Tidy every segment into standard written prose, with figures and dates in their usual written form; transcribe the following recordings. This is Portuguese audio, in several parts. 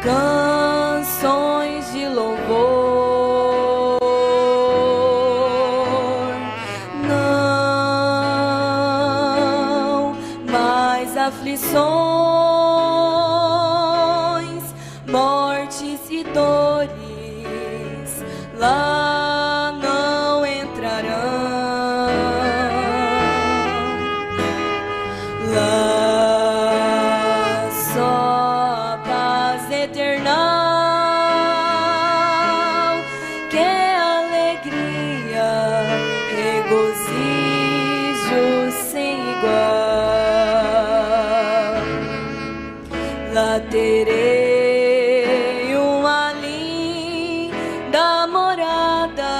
canções de louvor, não mais aflições, mortes e dores lá não entrarão. Lá só a paz eterna, que alegria, regozijo sem igual. Lá terei uma linda morada,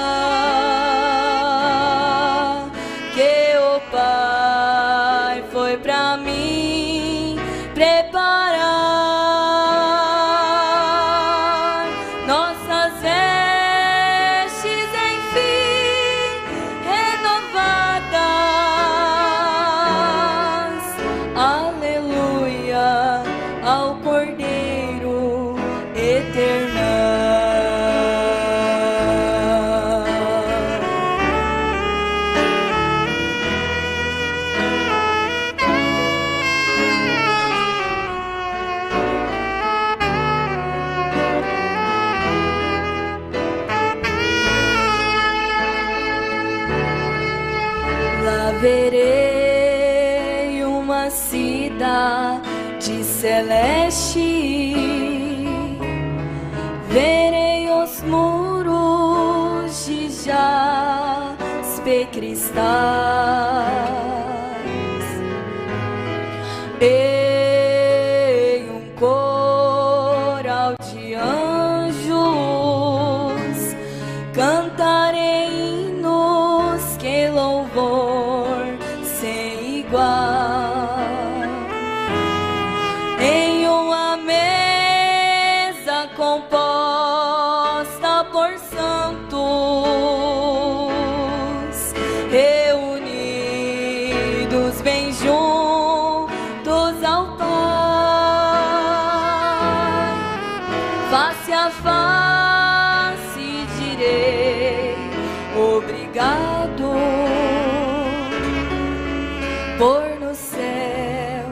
que o Pai foi pra mim preparar. Nossas vestes enfim renovadas, aleluia ao Cordeiro eterno. Lá verei uma cidade celeste, verei os muros de jaspe cristais, e um coral de anjos cantarei hinos, que louvor sem igual. Em uma mesa composta por santos, reunidos bem juntos ao Pai, face a face direi obrigado, por no céu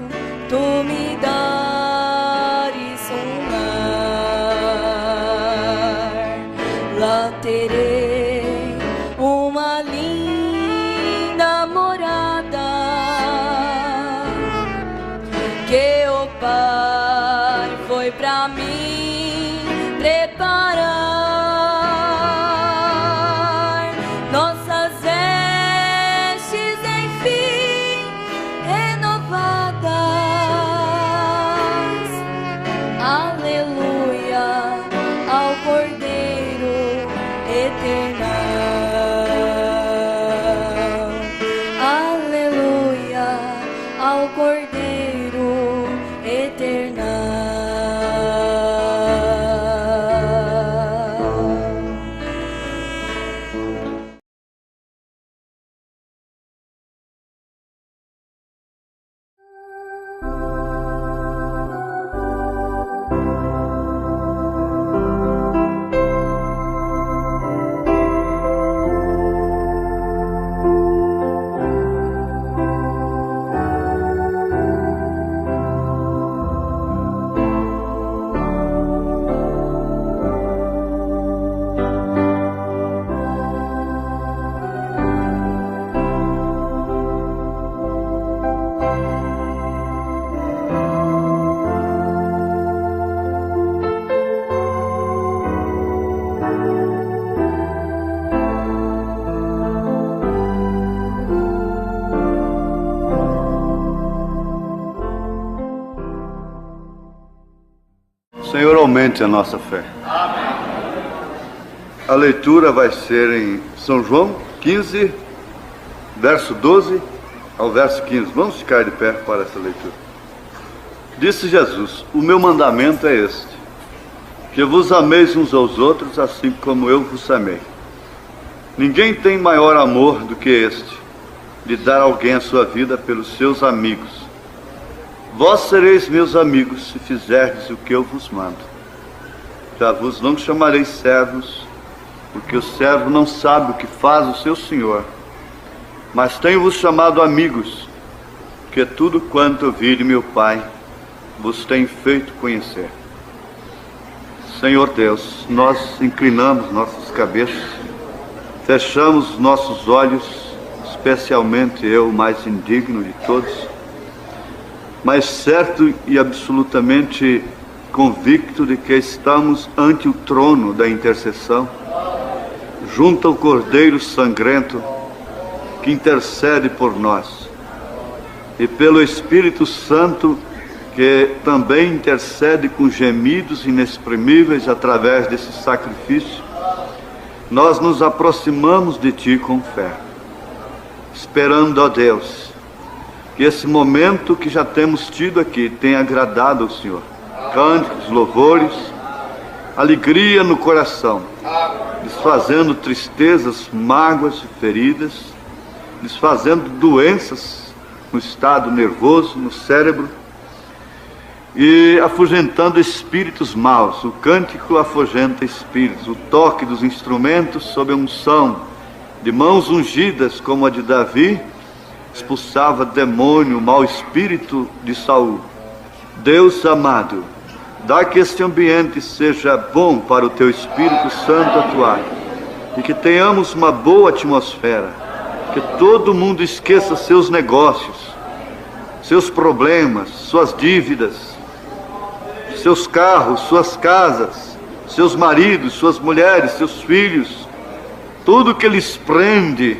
tu me dares um lar. Lá terei uma linda morada, que o Pai foi pra mim preparar. Nossas vestes enfim renovadas, aleluia ao Cordeiro eterno, aleluia ao Cordeiro eterno. Senhor, aumente a nossa fé. Amém. A leitura vai ser em São João 15, verso 12 ao verso 15. Vamos ficar de pé para essa leitura. Disse Jesus: o meu mandamento é este, que vos ameis uns aos outros, assim como eu vos amei. Ninguém tem maior amor do que este, de dar alguém a sua vida pelos seus amigos. Vós sereis meus amigos, se fizerdes o que eu vos mando. vos não chamarei servos, porque o servo não sabe o que faz o seu senhor, mas tenho-vos chamado amigos, que tudo quanto ouvi de meu Pai vos tenho feito conhecer. Senhor Deus, nós inclinamos nossas cabeças, fechamos nossos olhos, especialmente eu, o mais indigno de todos, mas certo e absolutamente convicto de que estamos ante o trono da intercessão, junto ao Cordeiro sangrento que intercede por nós, e pelo Espírito Santo que também intercede com gemidos inexprimíveis através desse sacrifício. Nós nos aproximamos de Ti com fé, esperando, ó Deus, que esse momento que já temos tido aqui tenha agradado ao Senhor. Cânticos, louvores, alegria no coração, desfazendo tristezas, mágoas e feridas, desfazendo doenças no estado nervoso, no cérebro, e afugentando espíritos maus. O cântico afugenta espíritos, o toque dos instrumentos sob a unção de mãos ungidas como a de Davi expulsava demônio, mau espírito de Saul. Deus amado, dá que este ambiente seja bom para o Teu Espírito Santo atuar, e que tenhamos uma boa atmosfera, que todo mundo esqueça seus negócios, seus problemas, suas dívidas, seus carros, suas casas, seus maridos, suas mulheres, seus filhos, tudo que lhes prende,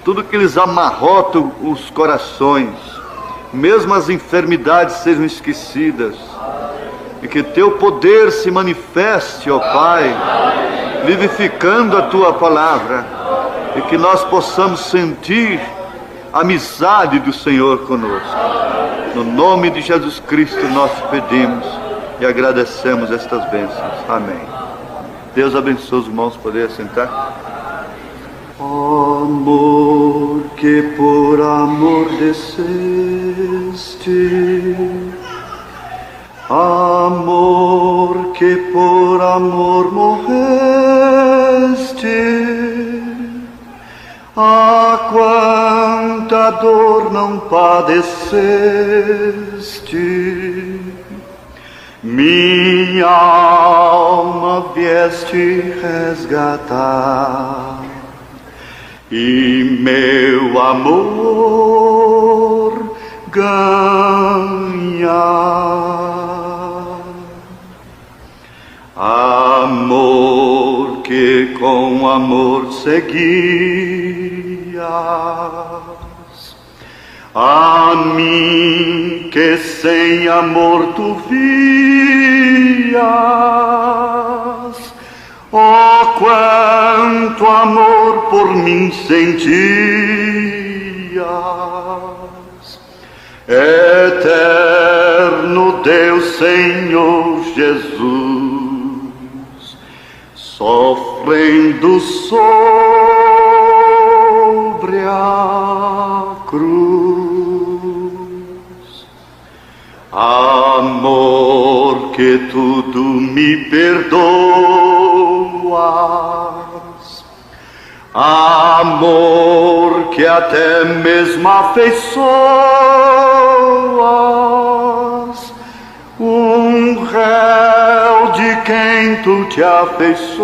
tudo que lhes amarrota os corações, mesmo as enfermidades sejam esquecidas, e que Teu poder se manifeste, ó Pai, vivificando a Tua palavra, e que nós possamos sentir a amizade do Senhor conosco. No nome de Jesus Cristo nós pedimos e agradecemos estas bênçãos. Amém. Deus abençoe os irmãos, poder sentar. Amor que por amor desceste, amor que por amor morreste, ah, quanta dor não padeceste, minha alma vieste resgatar, e meu amor ganhar. Amor que com amor seguias, a mim que sem amor tu vias, oh, quanto amor por mim sentias. Eterno Deus, Senhor Jesus, sofrendo sobre a cruz, amor que tudo me perdoas, amor que até mesmo afeiçoas, um réu de quem tu te afeiçoas,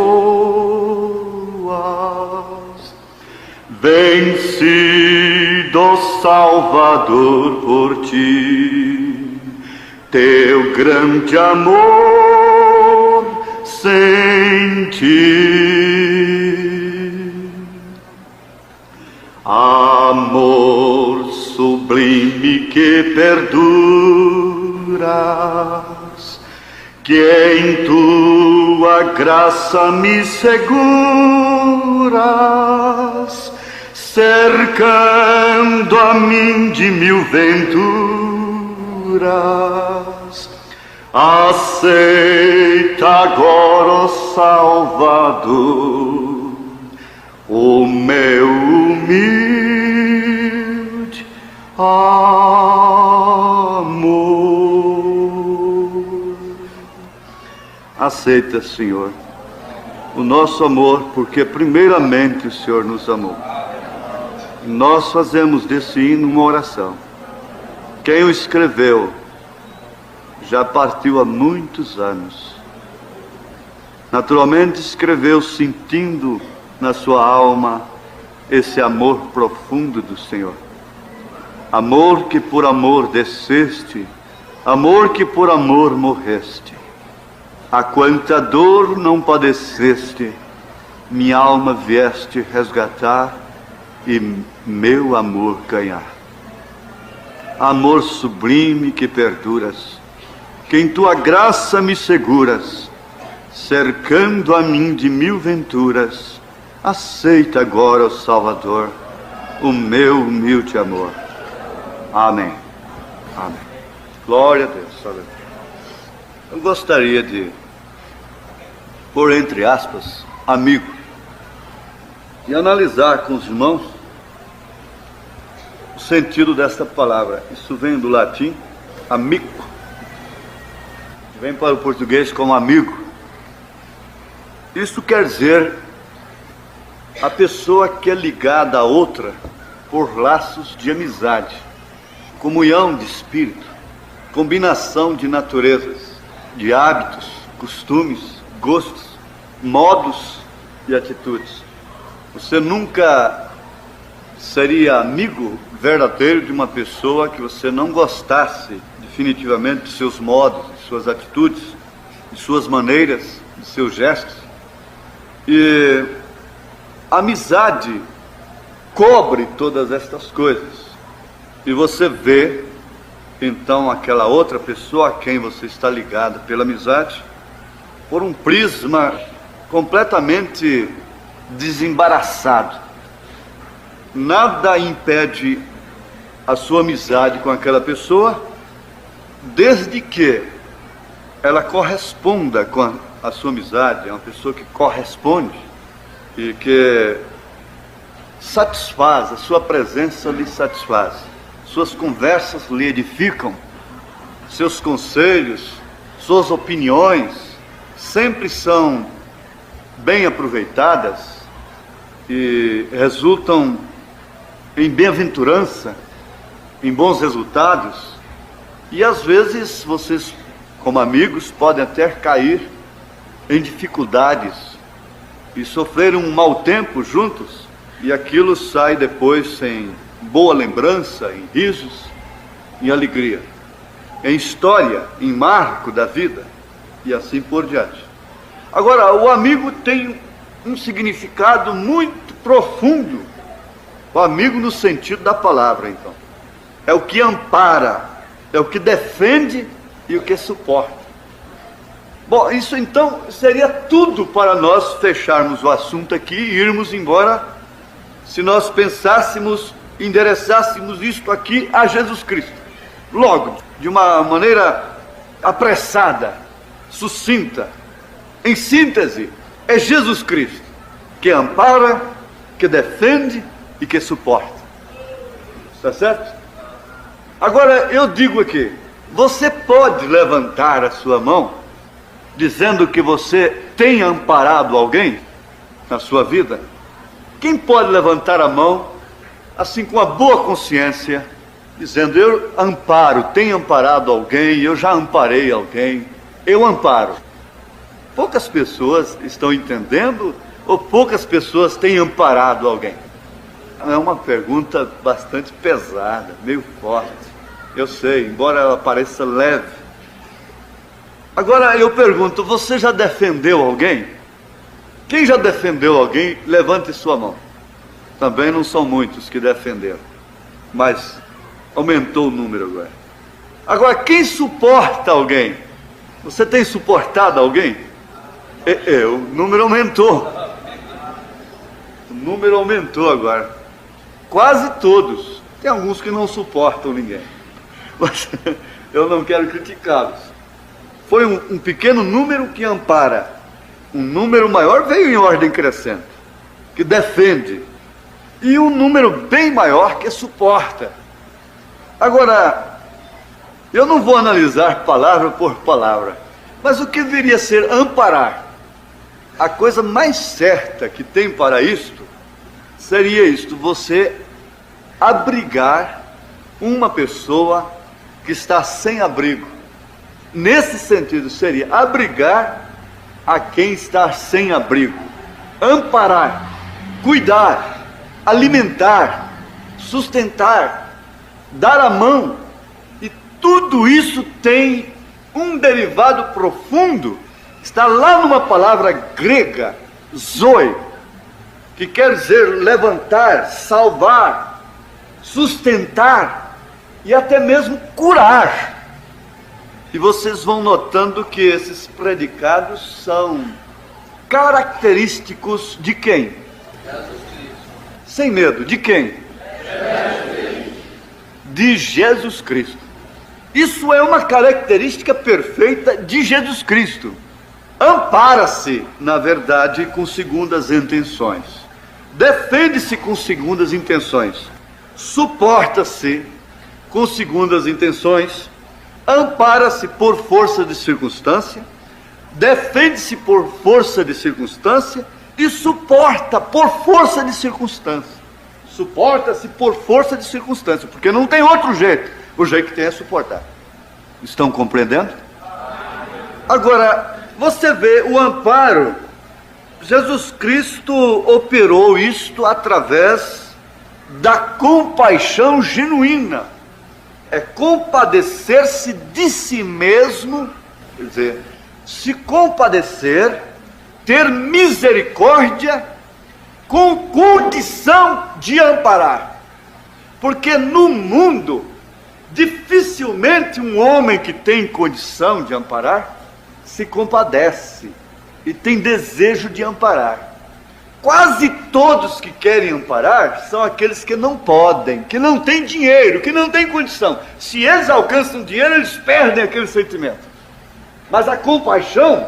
vencido Salvador por ti, teu grande amor senti. Amor sublime que perduras, que em tua graça me seguras, cercando a mim de mil venturas. Aceita agora, ó Salvador, o meu humilde amor. aceita, Senhor, o nosso amor, porque primeiramente o Senhor nos amou. Nós fazemos desse hino uma oração. Quem o escreveu já partiu há muitos anos. Naturalmente escreveu sentindo na sua alma esse amor profundo do Senhor. Amor que por amor desceste, amor que por amor morreste. A quanta dor não padeceste, minha alma vieste resgatar e meu amor ganhar. Amor sublime que perduras, que em tua graça me seguras, cercando a mim de mil venturas, aceita agora, ó Salvador, o meu humilde amor. Amém. Amém. Glória a Deus. Aleluia. Eu gostaria de pôr entre aspas, amigo, e analisar com os irmãos o sentido desta palavra. Isso vem do latim, amico, que vem para o português como amigo. Isso quer dizer a pessoa que é ligada a outra por laços de amizade, comunhão de espírito, combinação de naturezas, de hábitos, costumes, gostos, modos e atitudes. Você nunca seria amigo verdadeiro de uma pessoa que você não gostasse definitivamente de seus modos, de suas atitudes, de suas maneiras, de seus gestos. E a amizade cobre todas estas coisas. E você vê, então, aquela outra pessoa a quem você está ligado pela amizade, por um prisma completamente desembaraçado. Nada impede a sua amizade com aquela pessoa, desde que ela corresponda com a sua amizade. É uma pessoa que corresponde e que satisfaz, a sua presença lhe satisfaz, suas conversas lhe edificam, seus conselhos, suas opiniões sempre são bem aproveitadas e resultam em bem-aventurança, em bons resultados. E às vezes vocês, como amigos, podem até cair em dificuldades e sofrer um mau tempo juntos, e aquilo sai depois em boa lembrança, em risos, em alegria, em história, em marco da vida, e assim por diante. Agora, o amigo tem um significado muito profundo. O amigo no sentido da palavra, então, é o que ampara, é o que defende e o que suporta. Bom, isso então seria tudo para nós fecharmos o assunto aqui e irmos embora, se nós pensássemos, endereçássemos isto aqui a Jesus Cristo, logo, de uma maneira apressada, sucinta. Em síntese, é Jesus Cristo que ampara, que defende e que suporta. Está certo? Agora eu digo aqui, você pode levantar a sua mão dizendo que você tem amparado alguém na sua vida? Quem pode levantar a mão assim com a boa consciência, dizendo: eu amparo, tenho amparado alguém, eu já amparei alguém, eu amparo? Poucas pessoas estão entendendo, ou poucas pessoas têm amparado alguém? É uma pergunta bastante pesada, meio forte, eu sei, embora ela pareça leve. Agora eu pergunto, você já defendeu alguém? Quem já defendeu alguém, levante sua mão. Também não são muitos que defenderam, mas aumentou o número agora. Agora, quem suporta alguém? Você tem suportado alguém? O número aumentou. O número aumentou agora. Quase todos. Tem alguns que não suportam ninguém, mas eu não quero criticá-los. Foi um pequeno número que ampara. Um número maior veio em ordem crescente, que defende. E um número bem maior que suporta. Agora, eu não vou analisar palavra por palavra. Mas o que viria a ser amparar? A coisa mais certa que tem para isto seria isto: você abrigar uma pessoa que está sem abrigo. Nesse sentido, seria abrigar a quem está sem abrigo, amparar, cuidar, alimentar, sustentar, dar a mão. E tudo isso tem um derivado profundo, está lá numa palavra grega, zoe, que quer dizer levantar, salvar, sustentar e até mesmo curar. E vocês vão notando que esses predicados são característicos de quem? Sem medo, de quem? De Jesus Cristo. Isso é uma característica perfeita de Jesus Cristo. Ampara-se, na verdade, com segundas intenções. Defende-se com segundas intenções. Suporta-se com segundas intenções. Ampara-se por força de circunstância. Defende-se por força de circunstância. E suporta por força de circunstância. Suporta-se por força de circunstância, porque não tem outro jeito. O jeito que tem é suportar. Estão compreendendo? Agora, você vê o amparo. Jesus Cristo operou isto através da compaixão genuína. É compadecer-se de si mesmo, quer dizer, se compadecer, ter misericórdia, com condição de amparar. Porque no mundo, dificilmente um homem que tem condição de amparar se compadece e tem desejo de amparar. Quase todos que querem amparar são aqueles que não podem, que não têm dinheiro, que não têm condição. Se eles alcançam dinheiro, eles perdem aquele sentimento. Mas a compaixão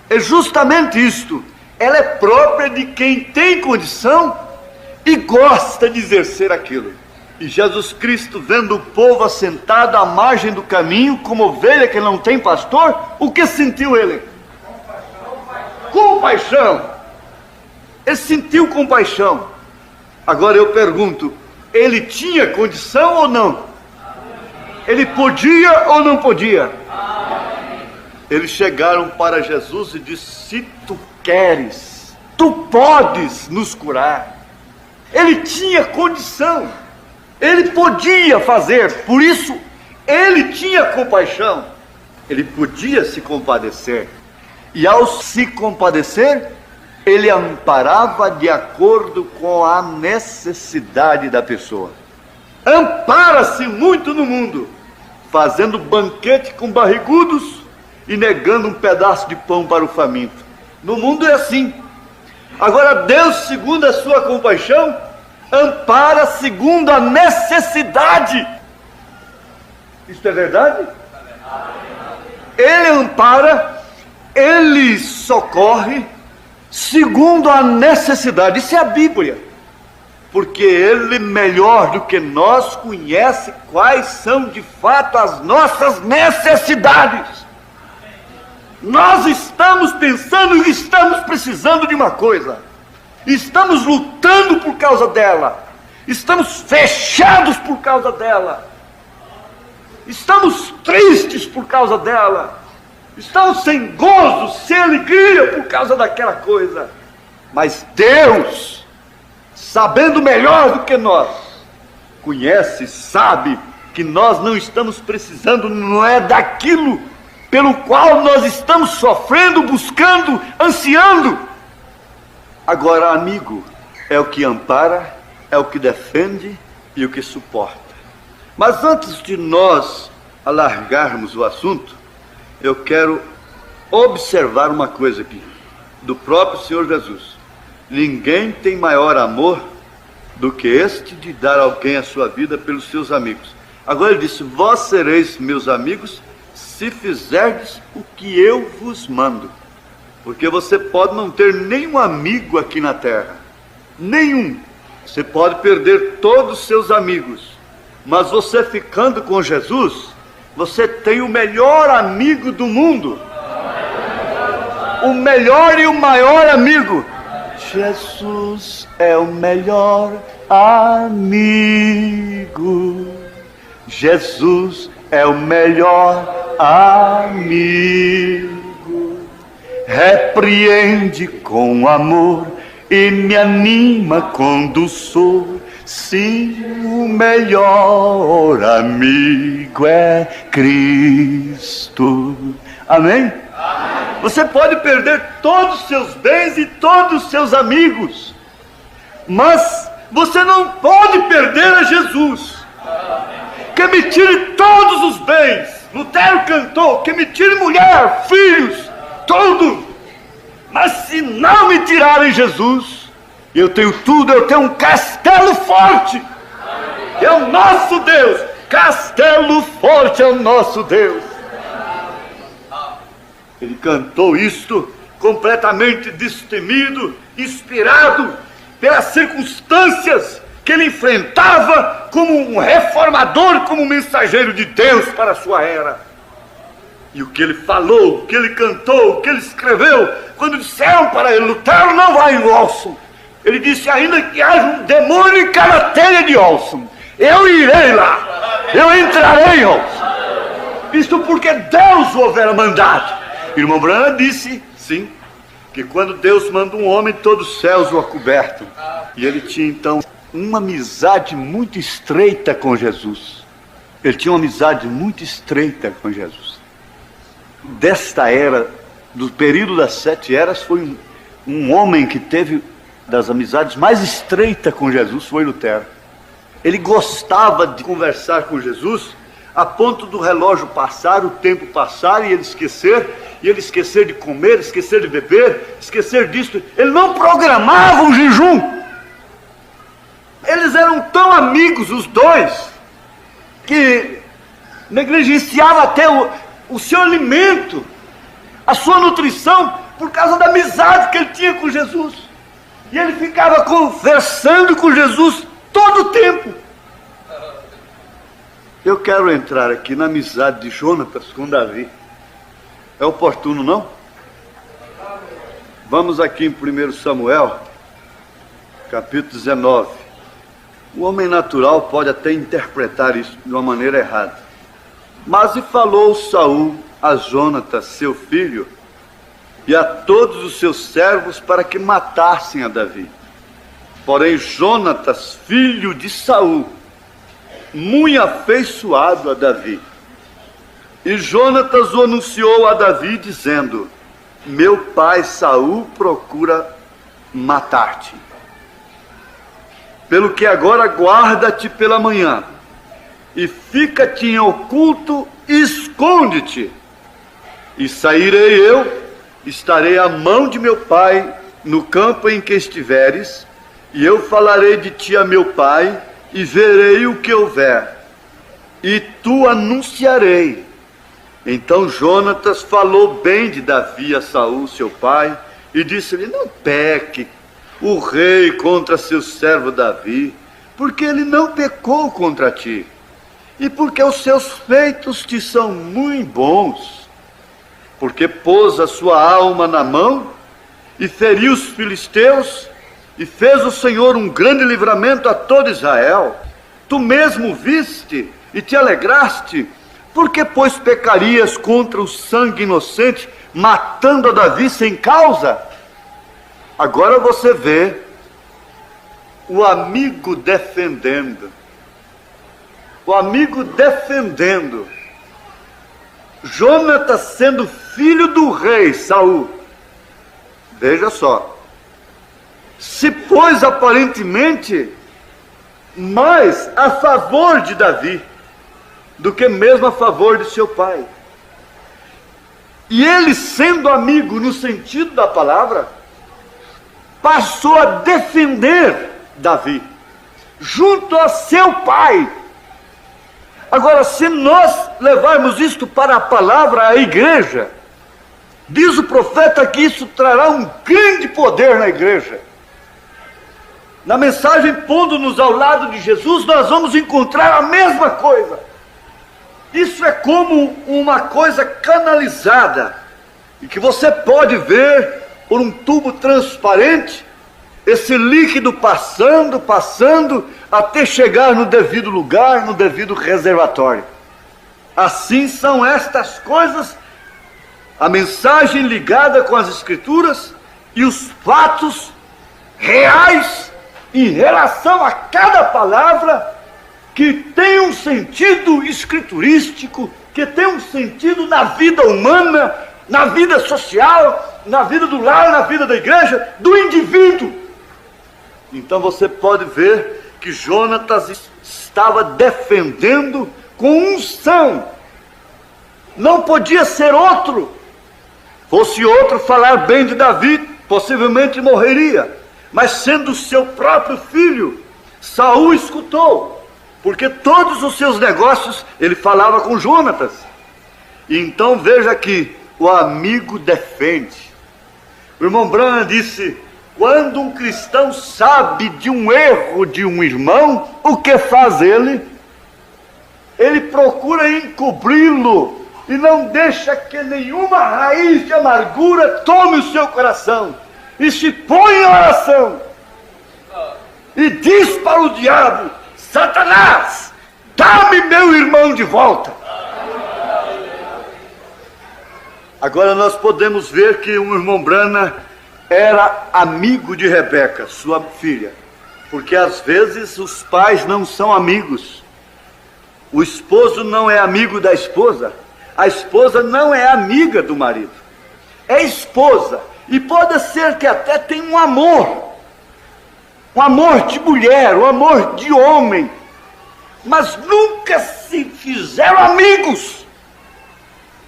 é justamente isto. Ela é própria de quem tem condição e gosta de exercer aquilo. E Jesus Cristo, vendo o povo assentado à margem do caminho, como ovelha que não tem pastor, o que sentiu ele? Compaixão. Ele sentiu compaixão. Agora eu pergunto, ele tinha condição ou não? Ele podia ou não podia? Eles chegaram para Jesus e disseram: se tu queres, tu podes nos curar. Ele tinha condição. Ele podia fazer, por isso ele tinha compaixão. Ele podia se compadecer. E ao se compadecer, ele amparava de acordo com a necessidade da pessoa. Ampara-se muito no mundo, fazendo banquete com barrigudos e negando um pedaço de pão para o faminto. No mundo é assim. Agora Deus, segundo a sua compaixão, ampara segundo a necessidade. Isto é verdade? Ele ampara, ele socorre segundo a necessidade. Isso é a Bíblia. Porque ele, melhor do que nós, conhece quais são de fato as nossas necessidades. Nós estamos pensando e estamos precisando de uma coisa. Estamos lutando por causa dela. Estamos fechados por causa dela. Estamos tristes por causa dela. Estamos sem gozo, sem alegria por causa daquela coisa. Mas Deus, sabendo melhor do que nós, conhece, sabe que nós não estamos precisando, não é daquilo pelo qual nós estamos sofrendo, buscando, ansiando. Agora, amigo, é o que ampara, é o que defende e o que suporta. Mas antes de nós alargarmos o assunto, eu quero observar uma coisa aqui, do próprio Senhor Jesus. Ninguém tem maior amor do que este de dar a alguém a sua vida pelos seus amigos. Agora ele disse: vós sereis meus amigos se fizerdes o que eu vos mando. Porque você pode não ter nenhum amigo aqui na terra, nenhum. Você pode perder todos os seus amigos, mas você ficando com Jesus, você tem o melhor amigo do mundo. o melhor e o maior amigo. Jesus é o melhor amigo. Jesus é o melhor amigo. Repreende com amor e me anima com doçor. Sim, o melhor amigo é Cristo. Amém? Você pode perder todos os seus bens e todos os seus amigos, mas você não pode perder a Jesus. Que me tire todos os bens. Lutero cantou: que me tire mulher, filhos, tudo. Mas se não me tirarem Jesus, eu tenho tudo, eu tenho um castelo forte. É o nosso Deus. Castelo forte é o nosso Deus. Ele cantou isto completamente destemido, inspirado pelas circunstâncias que ele enfrentava como um reformador, como um mensageiro de Deus para a sua era. E o que ele falou, o que ele cantou, o que ele escreveu, quando disseram para ele: Lutero não vai em Olson, ele disse: ainda que haja um demônio em cada telha de Olson, eu irei lá, eu entrarei em Olson. Isto porque Deus o houvera mandado. Irmão Branham disse, sim, que quando Deus manda um homem, todos os céus o acobertam. E ele tinha então uma amizade muito estreita com Jesus. Ele tinha uma amizade muito estreita com Jesus. Desta era, do período das 7 eras, foi um homem que teve das amizades mais estreitas com Jesus, foi Lutero. Ele gostava de conversar com Jesus a ponto do relógio passar, o tempo passar e ele esquecer de comer, esquecer de beber, esquecer disso. Ele não programava um jejum. Eles eram tão amigos, os dois, que negligenciava até o seu alimento, a sua nutrição, por causa da amizade que ele tinha com Jesus. E ele ficava conversando com Jesus todo o tempo. Eu quero entrar aqui na amizade de Jonatas com Davi. É oportuno, não? Vamos aqui em 1 Samuel, capítulo 19. O homem natural pode até interpretar isso de uma maneira errada. Mas e falou Saul a Jonatas, seu filho, e a todos os seus servos para que matassem a Davi. Porém Jonatas, filho de Saul, muito afeiçoado a Davi. E Jonatas o anunciou a Davi, dizendo: meu pai Saul procura matar-te. Pelo que agora guarda-te pela manhã, e fica-te em oculto, e esconde-te. E sairei eu, estarei à mão de meu pai no campo em que estiveres, e eu falarei de ti a meu pai, e verei o que houver, e tu anunciarei. Então Jonatas falou bem de Davi a Saul, seu pai, e disse-lhe: não peque o rei contra seu servo Davi, porque ele não pecou contra ti, e porque os seus feitos te são muito bons, porque pôs a sua alma na mão, e feriu os filisteus, e fez o Senhor um grande livramento a todo Israel. Tu mesmo viste e te alegraste, porque pois pecarias contra o sangue inocente, matando a Davi sem causa? Agora você vê o amigo defendendo. O amigo defendendo. Jonatas sendo filho do rei Saul. Veja só. Se pôs aparentemente mais a favor de Davi do que mesmo a favor de seu pai. E ele, sendo amigo no sentido da palavra, passou a defender Davi junto a seu pai. Agora, se nós levarmos isto para a palavra, a igreja, diz o profeta que isso trará um grande poder na igreja. Na mensagem pondo-nos ao lado de Jesus, nós vamos encontrar a mesma coisa. Isso é como uma coisa canalizada. e que você pode ver por um tubo transparente esse líquido passando até chegar no devido lugar, no devido reservatório. Assim são estas coisas, a mensagem ligada com as Escrituras e os fatos reais em relação a cada palavra que tem um sentido escriturístico, que tem um sentido na vida humana, na vida social, na vida do lar, na vida da igreja, do indivíduo. Então você pode ver que Jonatas estava defendendo com unção. Não podia ser outro. Fosse outro falar bem de Davi, possivelmente morreria. Mas sendo seu próprio filho, Saul escutou, porque todos os seus negócios ele falava com Jonatas. E então veja que o amigo defende. O irmão Branham disse: quando um cristão sabe de um erro de um irmão, o que faz ele? Ele procura encobri-lo e não deixa que nenhuma raiz de amargura tome o seu coração. E se põe em oração e diz para o diabo: Satanás, dá-me meu irmão de volta. Agora nós podemos ver que o irmão Branham era amigo de Rebeca, sua filha, porque às vezes os pais não são amigos. O esposo não é amigo da esposa, a esposa não é amiga do marido, é esposa, e pode ser que até tenha um amor de mulher, um amor de homem, mas nunca se fizeram amigos.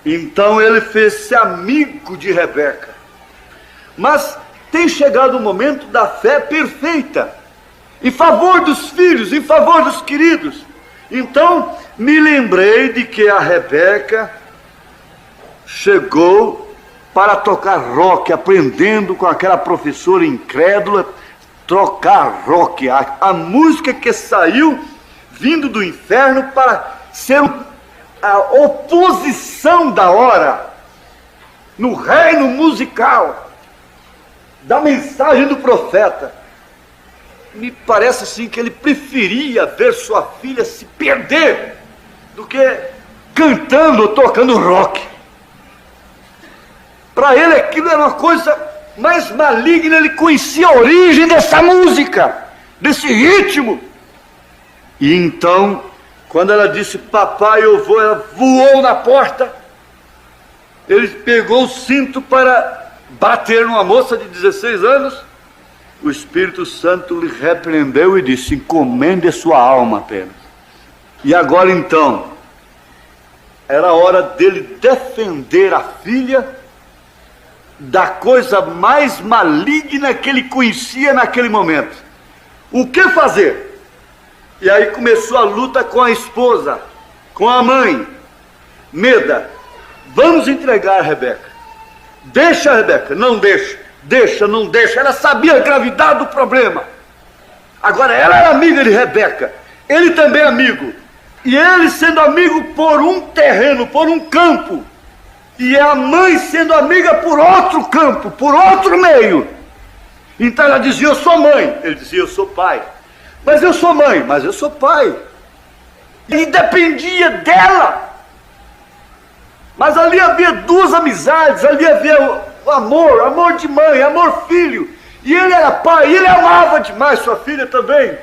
Então ele fez-se amigo de Rebeca. Mas tem chegado o momento da fé perfeita, em favor dos filhos, em favor dos queridos. Então me lembrei de que a Rebeca chegou para tocar rock, aprendendo com aquela professora incrédula, tocar rock, a música que saiu vindo do inferno para ser a oposição da hora no reino musical da mensagem do profeta. Me parece assim que ele preferia ver sua filha se perder do que cantando ou tocando rock. Para ele aquilo era uma coisa mais maligna. Ele conhecia a origem dessa música, desse ritmo. E então, quando ela disse: papai, eu vou, ela voou na porta. Ele pegou o cinto para bater numa moça de 16 anos. O Espírito Santo lhe repreendeu e disse: encomende sua alma apenas. E agora então, era hora dele defender a filha da coisa mais maligna que ele conhecia naquele momento. O que fazer? E aí começou a luta com a esposa, com a mãe. Meda, vamos entregar a Rebeca. Deixa a Rebeca. Não deixa. Deixa, não deixa. Ela sabia a gravidade do problema. Agora ela era amiga de Rebeca, ele também é amigo. E ele sendo amigo por um terreno, por um campo, e a mãe sendo amiga por outro campo, por outro meio. Então ela dizia: eu sou mãe. Ele dizia: eu sou pai. Mas eu sou mãe, mas eu sou pai. E dependia dela. Mas ali havia duas amizades, ali havia o amor de mãe, amor filho. E ele era pai, ele amava demais sua filha também.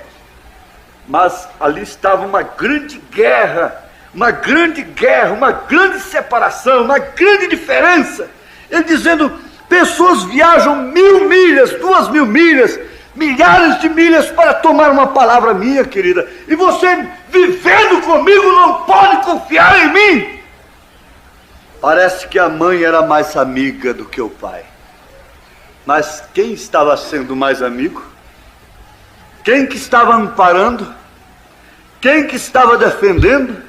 Mas ali estava uma grande guerra, uma grande separação, uma grande diferença. Ele dizendo: pessoas viajam 1000 milhas, 2000 milhas, milhares de milhas para tomar uma palavra minha, querida. E você, vivendo comigo, não pode confiar em mim. Parece que a mãe era mais amiga do que o pai. Mas quem estava sendo mais amigo? Quem que estava amparando? Quem que estava defendendo?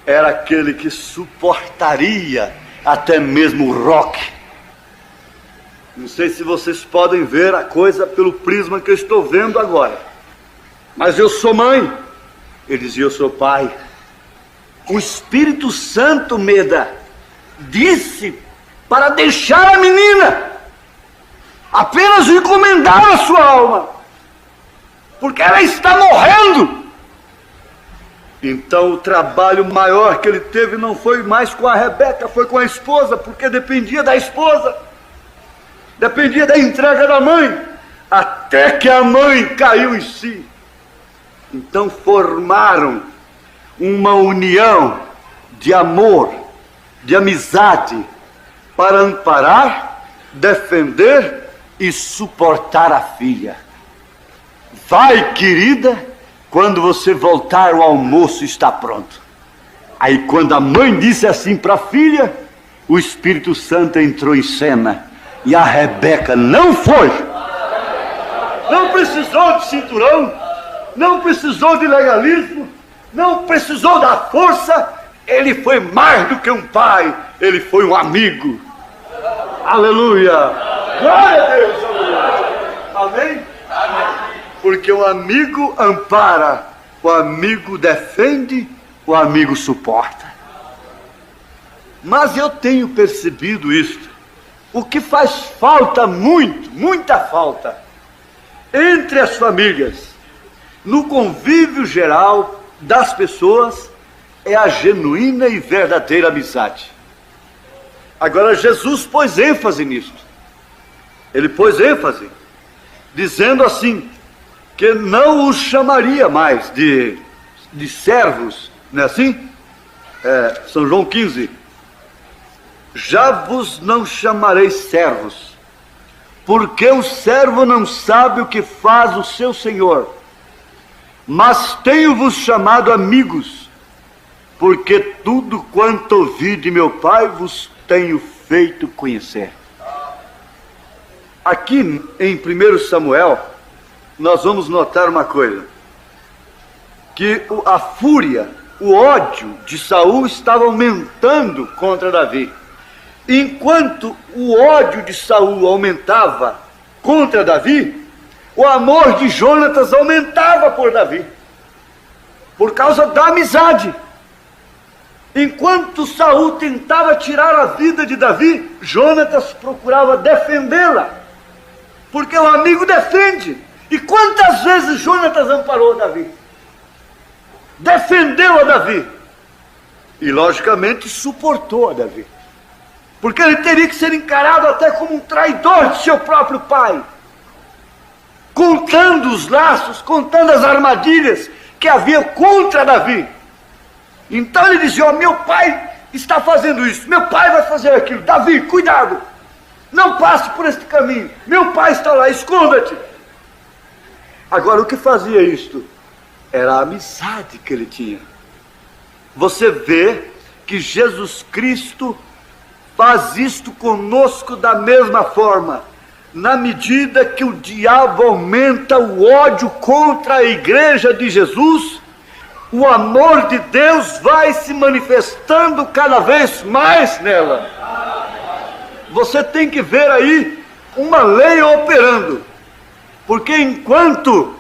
Era aquele que suportaria até mesmo o rock. Não sei se vocês podem ver a coisa pelo prisma que eu estou vendo agora. Mas eu sou mãe. Ele dizia: eu sou pai. O Espírito Santo, Meda, disse para deixar a menina, apenas encomendar a sua alma, porque ela está morrendo. Então o trabalho maior que ele teve não foi mais com a Rebeca, foi com a esposa, porque dependia da esposa, dependia da entrega da mãe, até que a mãe caiu em si. Então formaram uma união de amor, de amizade, para amparar, defender e suportar a filha. Vai, querida, quando você voltar o almoço está pronto. Aí quando a mãe disse assim para a filha, o Espírito Santo entrou em cena e a Rebeca não foi. Não precisou de cinturão, não precisou de legalismo, não precisou da força. Ele foi mais do que um pai, ele foi um amigo. Aleluia! Glória a Deus! Aleluia. Amém? Porque o amigo ampara, o amigo defende, o amigo suporta. Mas eu tenho percebido isto. O que faz falta muito, muita falta, entre as famílias, no convívio geral das pessoas, é a genuína e verdadeira amizade. Agora Jesus pôs ênfase nisso. Ele pôs ênfase, dizendo assim, que não os chamaria mais de servos, não é assim? São João 15. Já vos não chamarei servos, porque o servo não sabe o que faz o seu senhor, mas tenho-vos chamado amigos, porque tudo quanto ouvi de meu Pai vos tenho feito conhecer. Aqui em 1 Samuel, nós vamos notar uma coisa, que a fúria, o ódio de Saul estava aumentando contra Davi. Enquanto o ódio de Saul aumentava contra Davi, o amor de Jonatas aumentava por Davi, por causa da amizade. Enquanto Saul tentava tirar a vida de Davi, Jonatas procurava defendê-la, porque o amigo defende. E quantas vezes Jonatas amparou Davi? Defendeu a Davi. E logicamente suportou a Davi, porque ele teria que ser encarado até como um traidor de seu próprio pai, contando os laços, contando as armadilhas que havia contra Davi. Então ele dizia: meu pai está fazendo isso, meu pai vai fazer aquilo. Davi, cuidado, não passe por este caminho, meu pai está lá, esconda-te. Agora, o que fazia isto? Era a amizade que ele tinha. Você vê que Jesus Cristo faz isto conosco da mesma forma. Na medida que o diabo aumenta o ódio contra a igreja de Jesus, o amor de Deus vai se manifestando cada vez mais nela. Você tem que ver aí uma lei operando, porque enquanto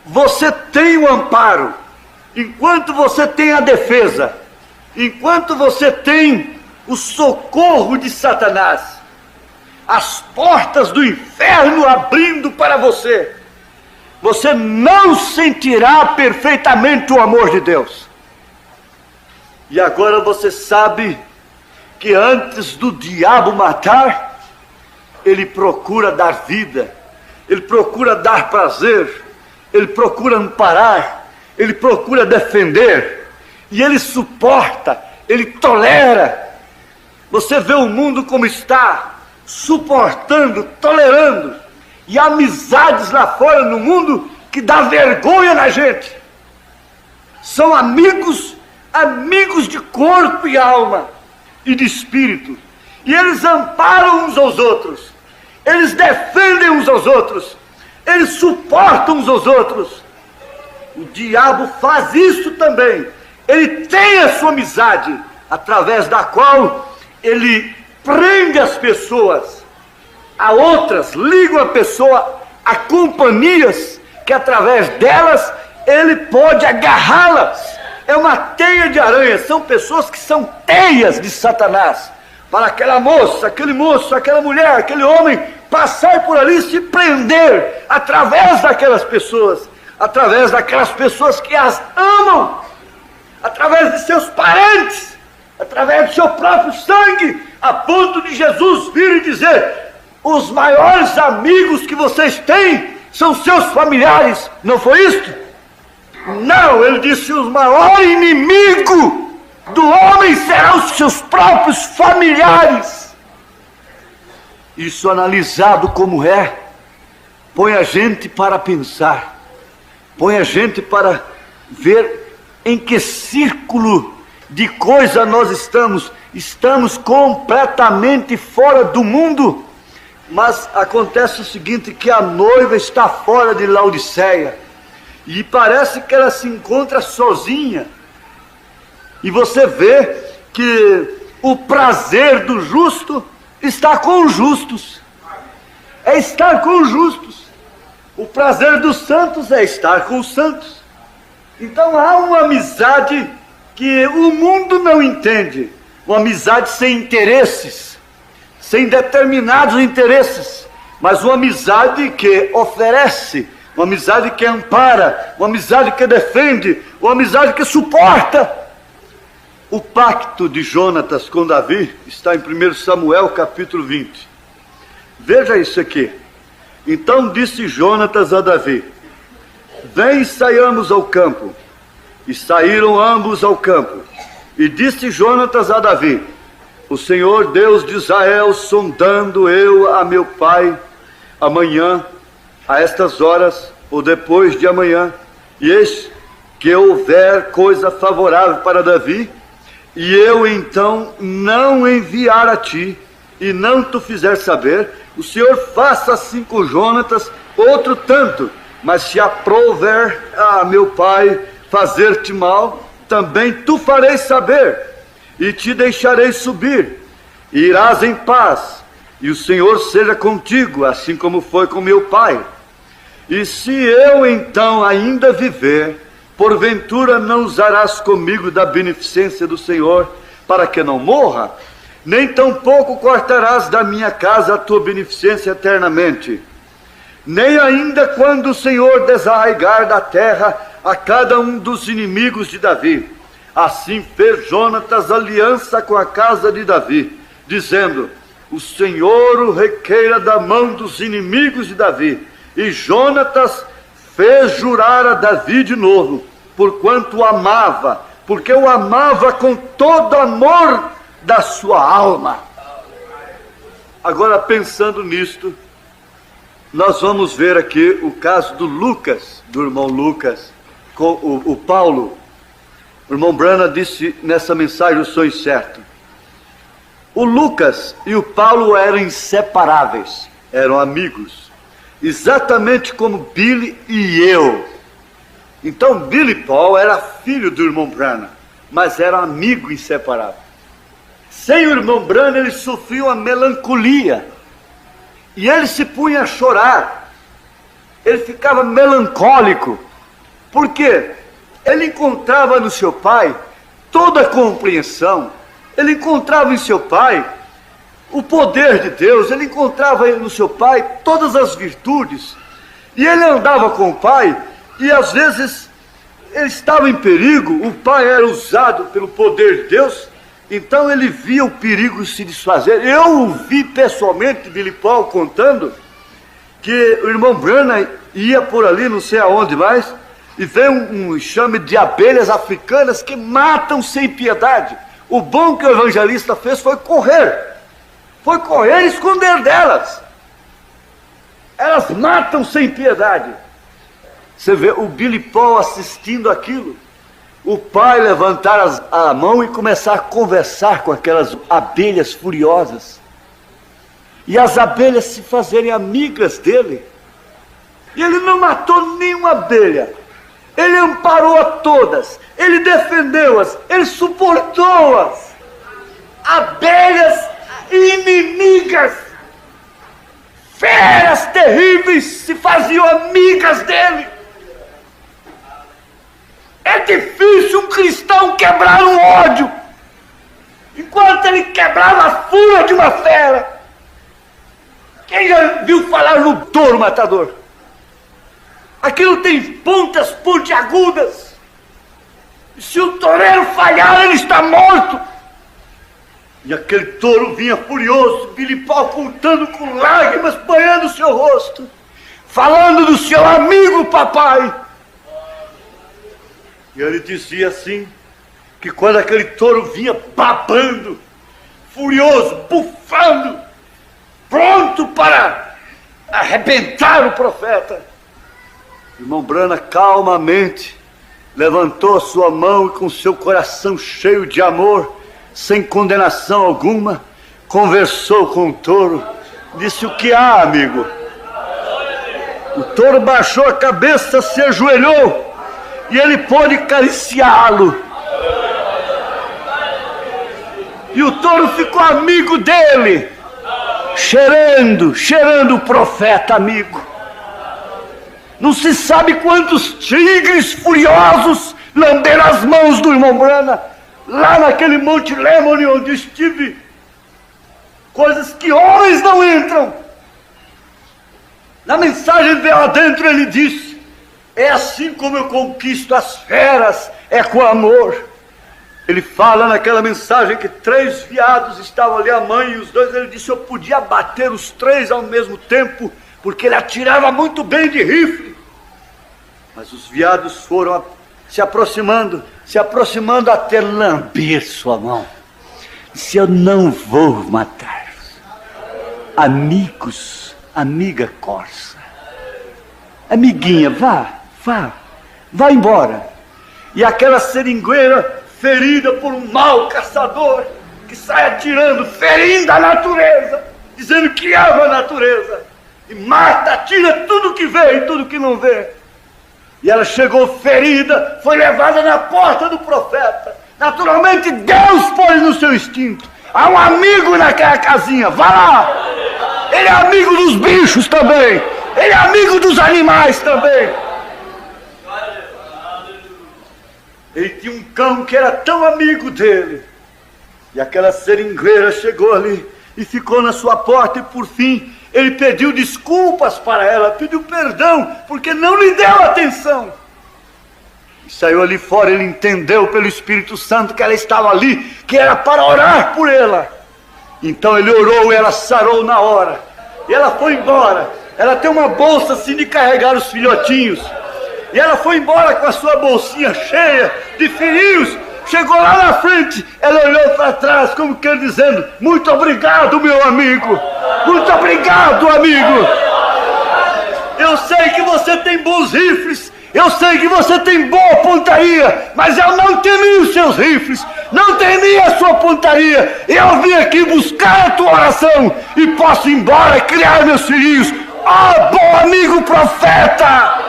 você tem o amparo, enquanto você tem a defesa, enquanto você tem o socorro de Satanás, as portas do inferno abrindo para você, você não sentirá perfeitamente o amor de Deus. E agora você sabe que antes do diabo matar, ele procura dar vida, ele procura dar prazer, ele procura amparar, ele procura defender, e ele suporta, ele tolera. Você vê o mundo como está, suportando, tolerando, e amizades lá fora no mundo que dá vergonha na gente. São amigos, amigos de corpo e alma e de espírito, e eles amparam uns aos outros, eles defendem uns aos outros, eles suportam uns aos outros. O diabo faz isso também. Ele tem a sua amizade, através da qual ele prende as pessoas a outras, liga a pessoa a companhias que através delas ele pode agarrá-las. É uma teia de aranha, são pessoas que são teias de Satanás, para aquela moça, aquele moço, aquela mulher, aquele homem passar por ali e se prender através daquelas pessoas que as amam, através de seus parentes, através do seu próprio sangue, a ponto de Jesus vir e dizer: os maiores amigos que vocês têm são seus familiares. Não foi isto? Não, ele disse: o maior inimigo do homem serão os seus próprios familiares. Isso, analisado como é, põe a gente para pensar, põe a gente para ver em que círculo de coisa nós estamos. Estamos completamente fora do mundo. Mas acontece o seguinte, que a noiva está fora de Laodiceia, e parece que ela se encontra sozinha. E você vê que o prazer do justo está com os justos. É estar com os justos. O prazer dos santos é estar com os santos. Então há uma amizade que o mundo não entende. Uma amizade sem interesses, sem determinados interesses, mas uma amizade que oferece, uma amizade que ampara, uma amizade que defende, uma amizade que suporta. O pacto de Jonatas com Davi está em 1 Samuel capítulo 20. Veja isso aqui. Então disse Jonatas a Davi: vem e saiamos ao campo. E saíram ambos ao campo. E disse Jonatas a Davi: o Senhor Deus de Israel, sondando eu a meu pai amanhã, a estas horas, ou depois de amanhã, e eis que houver coisa favorável para Davi, e eu então não enviar a ti, e não tu fizer saber, o Senhor faça assim com Jonatas, outro tanto, mas se aprouver a meu pai fazer-te mal, também tu farei saber, e te deixarei subir, e irás em paz, e o Senhor seja contigo, assim como foi com meu pai. E se eu então ainda viver, porventura não usarás comigo da beneficência do Senhor, para que não morra, nem tampouco cortarás da minha casa a tua beneficência eternamente, nem ainda quando o Senhor desarraigar da terra a cada um dos inimigos de Davi. Assim fez Jonatas aliança com a casa de Davi, dizendo: o Senhor o requeira da mão dos inimigos de Davi. E Jonatas fez jurar a Davi de novo, porquanto o amava, porque o amava com todo amor da sua alma. Agora, pensando nisto, nós vamos ver aqui o caso do Lucas, do irmão Lucas, com o Paulo. O irmão Branham disse nessa mensagem o sonho certo. O Lucas e o Paulo eram inseparáveis, eram amigos, exatamente como Billy e eu. Então Billy Paul era filho do irmão Branham, mas era amigo inseparável. Sem o irmão Branham ele sofria uma melancolia, e ele se punha a chorar, ele ficava melancólico, porque ele encontrava no seu pai toda a compreensão, ele encontrava em seu pai o poder de Deus, ele encontrava no seu pai todas as virtudes, e ele andava com o pai, e às vezes ele estava em perigo, o pai era usado pelo poder de Deus, então ele via o perigo se desfazer. Eu vi pessoalmente Billy Paul contando que o irmão Branham ia por ali, não sei aonde mais, e vem um enxame de abelhas africanas que matam sem piedade. O bom que o evangelista fez foi correr e esconder delas. Elas matam sem piedade. Você vê o Billy Paul assistindo aquilo, o pai levantar a mão e começar a conversar com aquelas abelhas furiosas, e as abelhas se fazerem amigas dele, e ele não matou nenhuma abelha, ele amparou a todas, ele defendeu-as, ele suportou-as. Abelhas inimigas, feras terríveis, se faziam amigas dele. É difícil um cristão quebrar um ódio, enquanto ele quebrava a fúria de uma fera. Quem já viu falar no touro matador? Aquilo tem pontas pontiagudas. Se o toureiro falhar, ele está morto. E aquele touro vinha furioso, Bilipau ocultando com lágrimas, banhando o seu rosto, falando do seu amigo papai. E ele dizia assim, que quando aquele touro vinha babando, furioso, bufando, pronto para arrebentar o profeta, irmão Brana calmamente levantou a sua mão e com seu coração cheio de amor, sem condenação alguma, conversou com o touro, disse: o que há, amigo? O touro baixou a cabeça, se ajoelhou e ele pôde acariciá-lo. E o touro ficou amigo dele, cheirando o profeta amigo. Não se sabe quantos tigres furiosos lamberam as mãos do irmão Brana, lá naquele Monte Lemony onde estive. Coisas que homens não entram. Na mensagem veio adentro, ele disse: é assim como eu conquisto as feras, é com amor. Ele fala naquela mensagem que 3 veados estavam ali, a mãe e os 2, ele disse: eu podia bater os 3 ao mesmo tempo, porque ele atirava muito bem de rifle. Mas os veados foram se aproximando até lamber sua mão. Disse: eu não vou matar. Amigos, amiga corça, amiguinha, vá embora. E aquela seringueira, ferida por um mau caçador, que sai atirando, ferindo a natureza, dizendo que ama a natureza, e mata, atira tudo que vê e tudo que não vê. E ela chegou ferida, foi levada na porta do profeta. Naturalmente Deus pôs no seu instinto: há um amigo naquela casinha, vá lá. Ele é amigo dos bichos também, ele é amigo dos animais também. Ele tinha um cão que era tão amigo dele. E aquela seringueira chegou ali e ficou na sua porta, e por fim ele pediu desculpas para ela, pediu perdão, porque não lhe deu atenção. E saiu ali fora, ele entendeu pelo Espírito Santo que ela estava ali, que era para orar por ela. Então ele orou e ela sarou na hora. E ela foi embora. Ela tem uma bolsa assim de carregar os filhotinhos. E ela foi embora com a sua bolsinha cheia de filhinhos. Chegou lá na frente, ela olhou para trás, como quer dizendo: muito obrigado, meu amigo. Muito obrigado, amigo. Eu sei que você tem bons rifles, eu sei que você tem boa pontaria, mas eu não temi os seus rifles, não temi a sua pontaria. Eu vim aqui buscar a tua oração e posso ir embora e criar meus filhinhos. Oh, bom amigo profeta,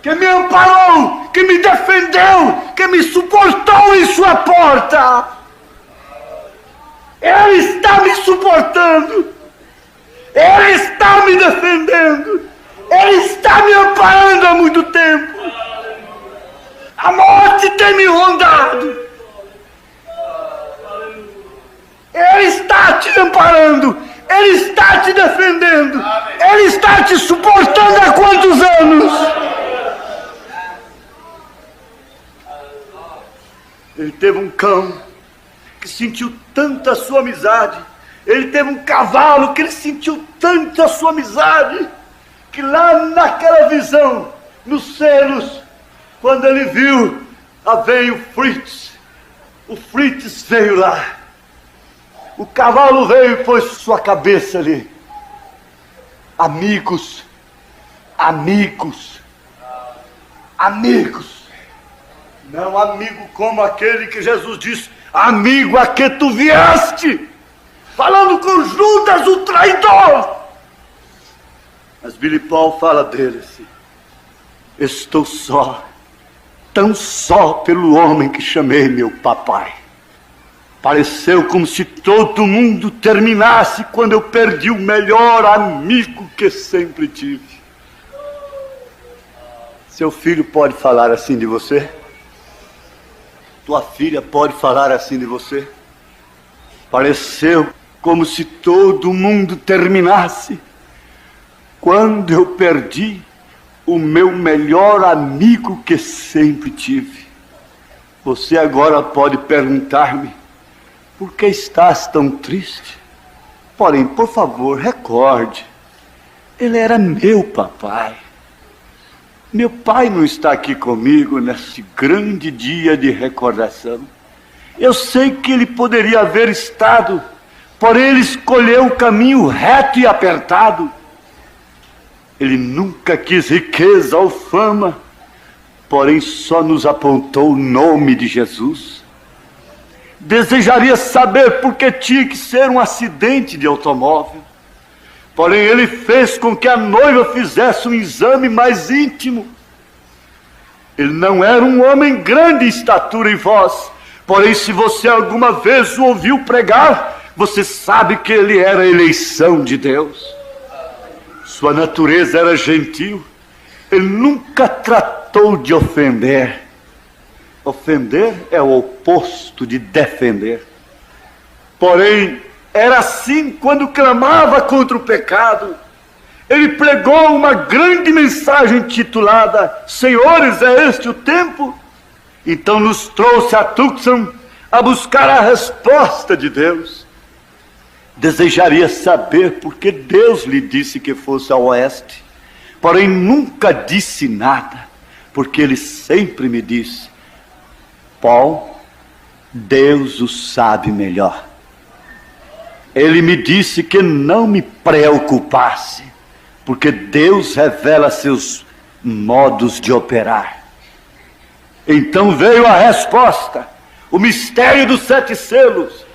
que me amparou, que me defendeu, que me suportou em sua porta. Ele está me suportando, ele está me defendendo, ele está me amparando há muito tempo. A morte tem me rondado, ele está te amparando, ele está te defendendo, ele está te suportando há quantos anos? Ele teve um cão que sentiu tanto a sua amizade. Ele teve um cavalo que ele sentiu tanto a sua amizade, que lá naquela visão, nos selos, quando ele viu, veio o Fritz veio lá. O cavalo veio e pôs sua cabeça ali. Amigos, amigos, amigos. Não amigo como aquele que Jesus disse: amigo a que tu vieste, falando com Judas, o traidor. Mas Bilipau fala dele assim: estou só, tão só pelo homem que chamei meu papai. Pareceu como se todo mundo terminasse quando eu perdi o melhor amigo que sempre tive. Seu filho pode falar assim de você? tua filha pode falar assim de você? Pareceu como se todo mundo terminasse quando eu perdi o meu melhor amigo que sempre tive. Você agora pode perguntar-me, por que estás tão triste? Porém, por favor, recorde, ele era meu papai. Meu pai não está aqui comigo nesse grande dia de recordação. Eu sei que ele poderia haver estado, porém ele escolheu o caminho reto e apertado. Ele nunca quis riqueza ou fama, porém só nos apontou o nome de Jesus. Desejaria saber por que tinha que ser um acidente de automóvel, porém ele fez com que a noiva fizesse um exame mais íntimo. Ele não era um homem grande em estatura e voz, porém se você alguma vez o ouviu pregar, você sabe que ele era a eleição de Deus. Sua natureza era gentil, ele nunca tratou de ofender. Ofender é o oposto de defender. Porém, era assim quando clamava contra o pecado. Ele pregou uma grande mensagem titulada Senhores, é este o tempo? Então nos trouxe a Tucson a buscar a resposta de Deus. Desejaria saber por que Deus lhe disse que fosse ao oeste, porém nunca disse nada, porque ele sempre me disse, Paul, Deus o sabe melhor. Ele me disse que não me preocupasse, porque Deus revela seus modos de operar. Então veio a resposta, o mistério dos 7 selos.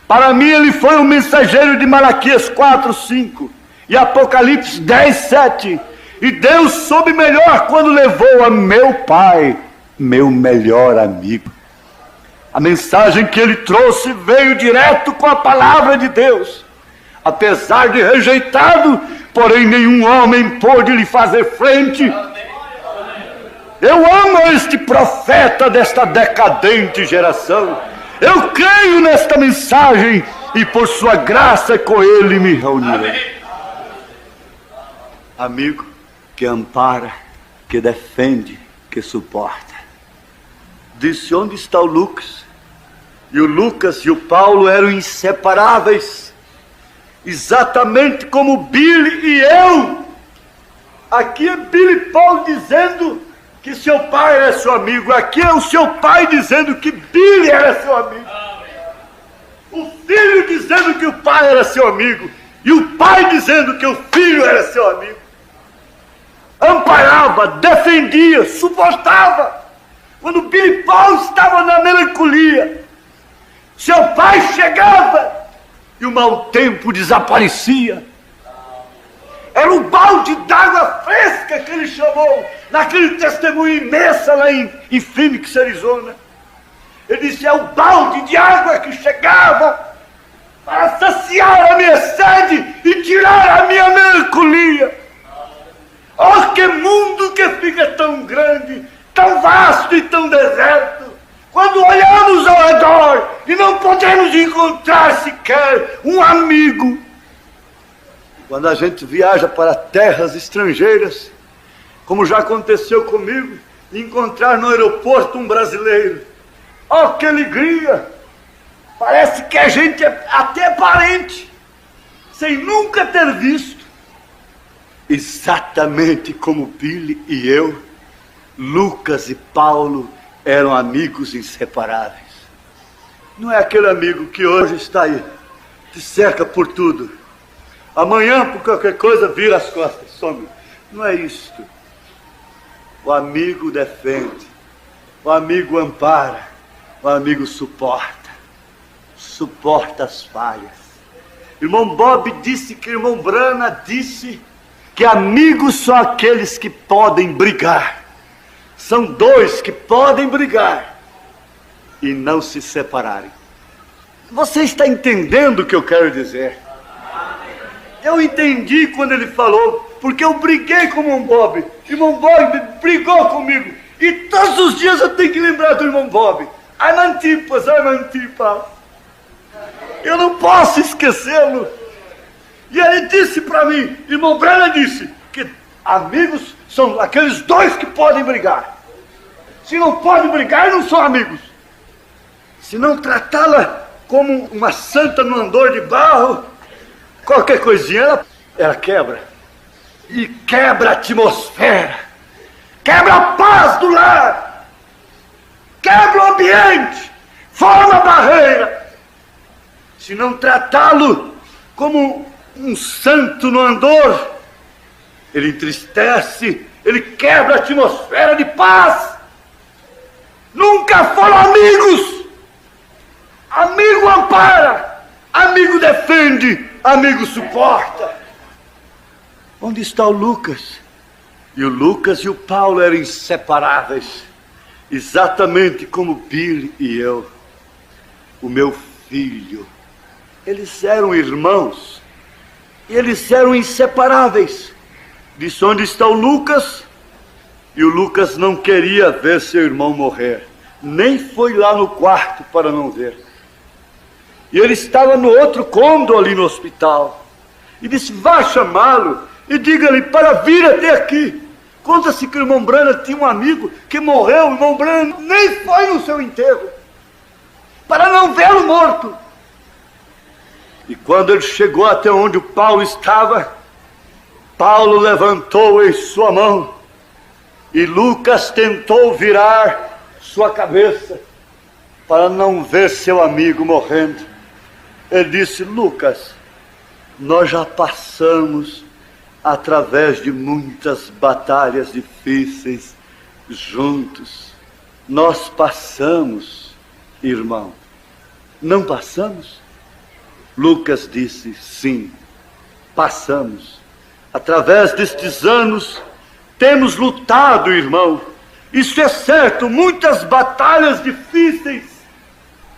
Para mim ele foi o mensageiro de Malaquias 4:5 e Apocalipse 10:7. E Deus soube melhor quando levou a meu pai, meu melhor amigo. A mensagem que ele trouxe veio direto com a palavra de Deus. Apesar de rejeitado, porém nenhum homem pôde lhe fazer frente. Eu amo este profeta desta decadente geração. Eu creio nesta mensagem e por sua graça com ele me reunirei. Amigo que ampara, que defende, que suporta. Disse, onde está o Lucas? E o Lucas e o Paulo eram inseparáveis, exatamente como Billy e eu. Aqui é Billy Paul dizendo que seu pai era seu amigo. Aqui é o seu pai dizendo que Billy era seu amigo. O filho dizendo que o pai era seu amigo. E o pai dizendo que o filho era seu amigo. Amparava, defendia, suportava. Quando Billy Paul estava na melancolia, seu pai chegava e o mau tempo desaparecia. Era um balde d'água fresca que ele chamou naquele testemunho imenso lá em Phoenix, Arizona. Ele disse, é o balde de água que chegava para saciar a minha sede e tirar a minha melancolia. Oh, que mundo que fica tão grande, tão vasto e tão deserto, quando olhamos ao redor e não podemos encontrar sequer um amigo. Quando a gente viaja para terras estrangeiras, como já aconteceu comigo, encontrar no aeroporto um brasileiro. Oh, que alegria! Parece que a gente é até parente, sem nunca ter visto. Exatamente como Billy e eu, Lucas e Paulo eram amigos inseparáveis. Não é aquele amigo que hoje está aí, te cerca por tudo. Amanhã, por qualquer coisa, vira as costas, some. Não é isto. O amigo defende, o amigo ampara, o amigo suporta as falhas. Irmão Bob disse que irmão Brana disse que amigos são aqueles que podem brigar. São dois que podem brigar e não se separarem. Você está entendendo o que eu quero dizer? Eu entendi quando ele falou, porque eu briguei com o irmão Bob. O irmão Bob brigou comigo. E todos os dias eu tenho que lembrar do irmão Bob. Antipas. Eu não posso esquecê-lo. E ele disse para mim, irmão Branham disse, que amigos são aqueles dois que podem brigar. Se não podem brigar, não são amigos. Se não tratá-la como uma santa no andor de barro, qualquer coisinha ela quebra. E quebra a atmosfera, quebra a paz do lar, quebra o ambiente, forma barreira. Se não tratá-lo como um santo no andor, ele entristece, ele quebra a atmosfera de paz. Nunca foram amigos. Amigo ampara, amigo defende, amigo suporta. Onde está o Lucas? E o Lucas e o Paulo eram inseparáveis, exatamente como Billy e eu. O meu filho. Eles eram irmãos. E eles eram inseparáveis. Disse: onde está o Lucas? E o Lucas não queria ver seu irmão morrer. Nem foi lá no quarto para não ver. E ele estava no outro cômodo ali no hospital. E disse: vá chamá-lo e diga-lhe para vir até aqui. Conta-se que o irmão Branham tinha um amigo que morreu. O irmão Branham nem foi no seu enterro, para não vê-lo morto. E quando ele chegou até onde o Paulo estava, Paulo levantou em sua mão e Lucas tentou virar sua cabeça para não ver seu amigo morrendo. Ele disse: Lucas, nós já passamos através de muitas batalhas difíceis juntos. Nós passamos, irmão. Não passamos? Lucas disse: sim, passamos. Através destes anos, temos lutado, irmão. Isso é certo, muitas batalhas difíceis.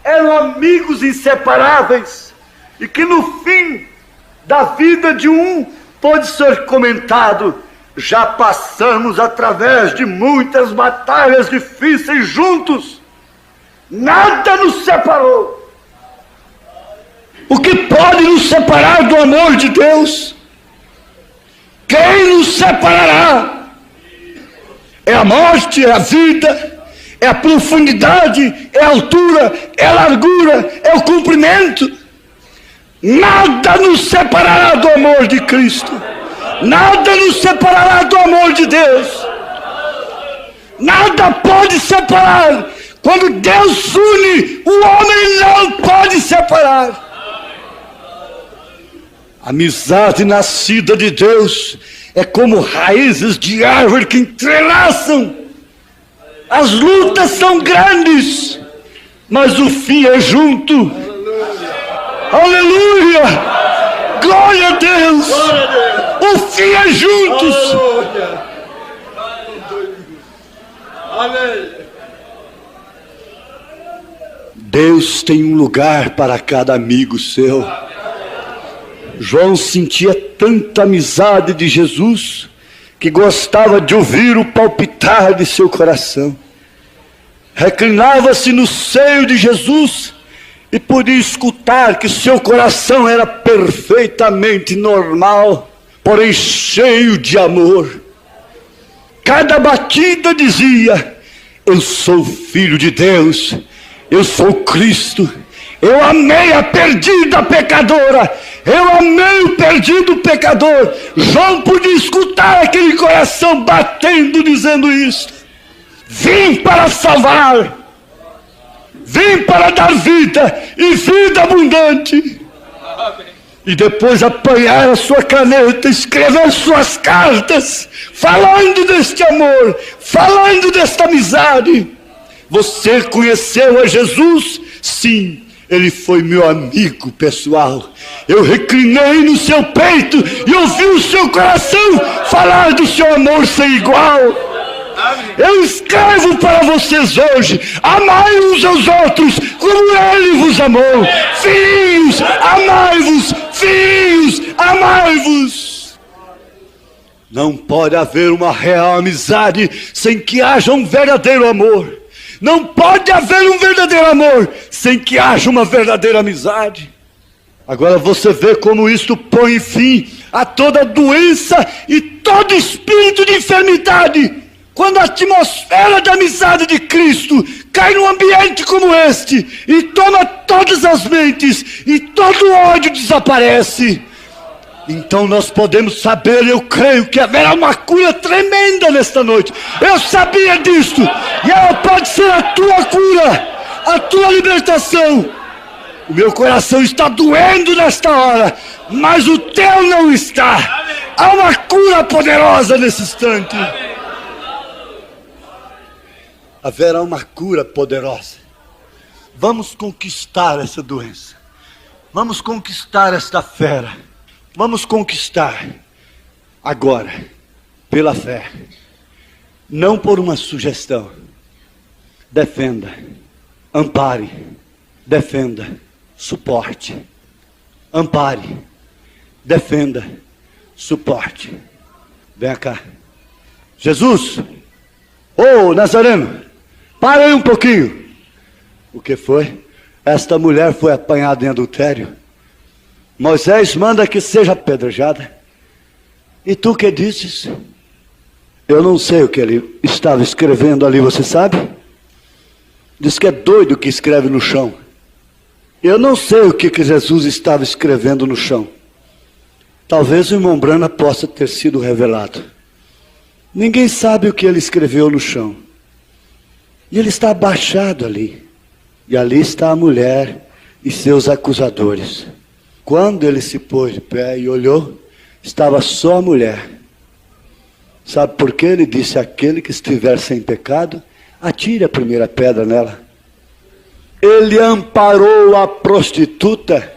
Eram amigos inseparáveis. E que no fim da vida de um pode ser comentado: já passamos através de muitas batalhas difíceis juntos. Nada nos separou. O que pode nos separar do amor de Deus? Quem nos separará? É a morte, é a vida, é a profundidade, é a altura, é a largura, é o comprimento. Nada nos separará do amor de Cristo. Nada nos separará do amor de Deus. Nada pode separar. Quando Deus une, o homem não pode separar. A amizade nascida de Deus é como raízes de árvore que entrelaçam. As lutas são grandes, mas o fim é junto. Aleluia! Glória a Deus! O fim é juntos. Amém. Deus tem um lugar para cada amigo seu. João sentia tanta amizade de Jesus que gostava de ouvir o palpitar de seu coração. Reclinava-se no seio de Jesus e podia escutar que seu coração era perfeitamente normal, porém cheio de amor. Cada batida dizia: eu sou filho de Deus, eu sou Cristo, eu amei a perdida pecadora, eu amei o perdido pecador. João podia escutar aquele coração batendo, dizendo isso: vim para salvar, vim para dar vida e vida abundante. E depois apanhar a sua caneta, escrever suas cartas, falando deste amor, falando desta amizade. Você conheceu a Jesus? Sim, ele foi meu amigo pessoal. Eu reclinei no seu peito e ouvi o seu coração falar do seu amor sem igual. Eu escrevo para vocês hoje: amai uns aos outros como ele vos amou. Filhos, amai-vos. Filhos, amai-vos. Não pode haver uma real amizade sem que haja um verdadeiro amor. Não pode haver um verdadeiro amor sem que haja uma verdadeira amizade. Agora você vê como isto põe fim a toda doença e todo espírito de enfermidade. Quando a atmosfera da amizade de Cristo cai num ambiente como este e toma todas as mentes e todo o ódio desaparece. Então nós podemos saber, eu creio que haverá uma cura tremenda nesta noite. Eu sabia disto, e ela pode ser a tua cura, a tua libertação. O meu coração está doendo nesta hora, mas o teu não está. Há uma cura poderosa nesse instante. Haverá uma cura poderosa. Vamos conquistar essa doença. Vamos conquistar esta fera. Vamos conquistar agora, pela fé, não por uma sugestão. Defenda, ampare, defenda, suporte. Ampare, defenda, suporte. Vem cá. Jesus, ô Nazareno, para aí um pouquinho. O que foi? Esta mulher foi apanhada em adultério. Moisés manda que seja apedrejada. E tu que dizes? Eu não sei o que ele estava escrevendo ali, você sabe? Diz que é doido que escreve no chão. Eu não sei o que Jesus estava escrevendo no chão. Talvez o irmão Brana possa ter sido revelado. Ninguém sabe o que ele escreveu no chão. E ele está abaixado ali. E ali está a mulher e seus acusadores. Quando ele se pôs de pé e olhou, estava só a mulher. Sabe por quê? Ele disse: aquele que estiver sem pecado, atire a primeira pedra nela. Ele amparou a prostituta,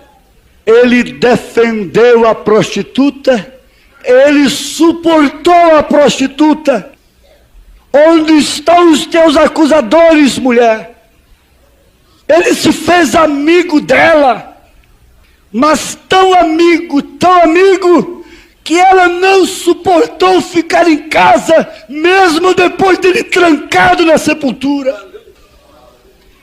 ele defendeu a prostituta, ele suportou a prostituta. Onde estão os teus acusadores, mulher? Ele se fez amigo dela. Mas tão amigo, que ela não suportou ficar em casa, mesmo depois dele trancado na sepultura.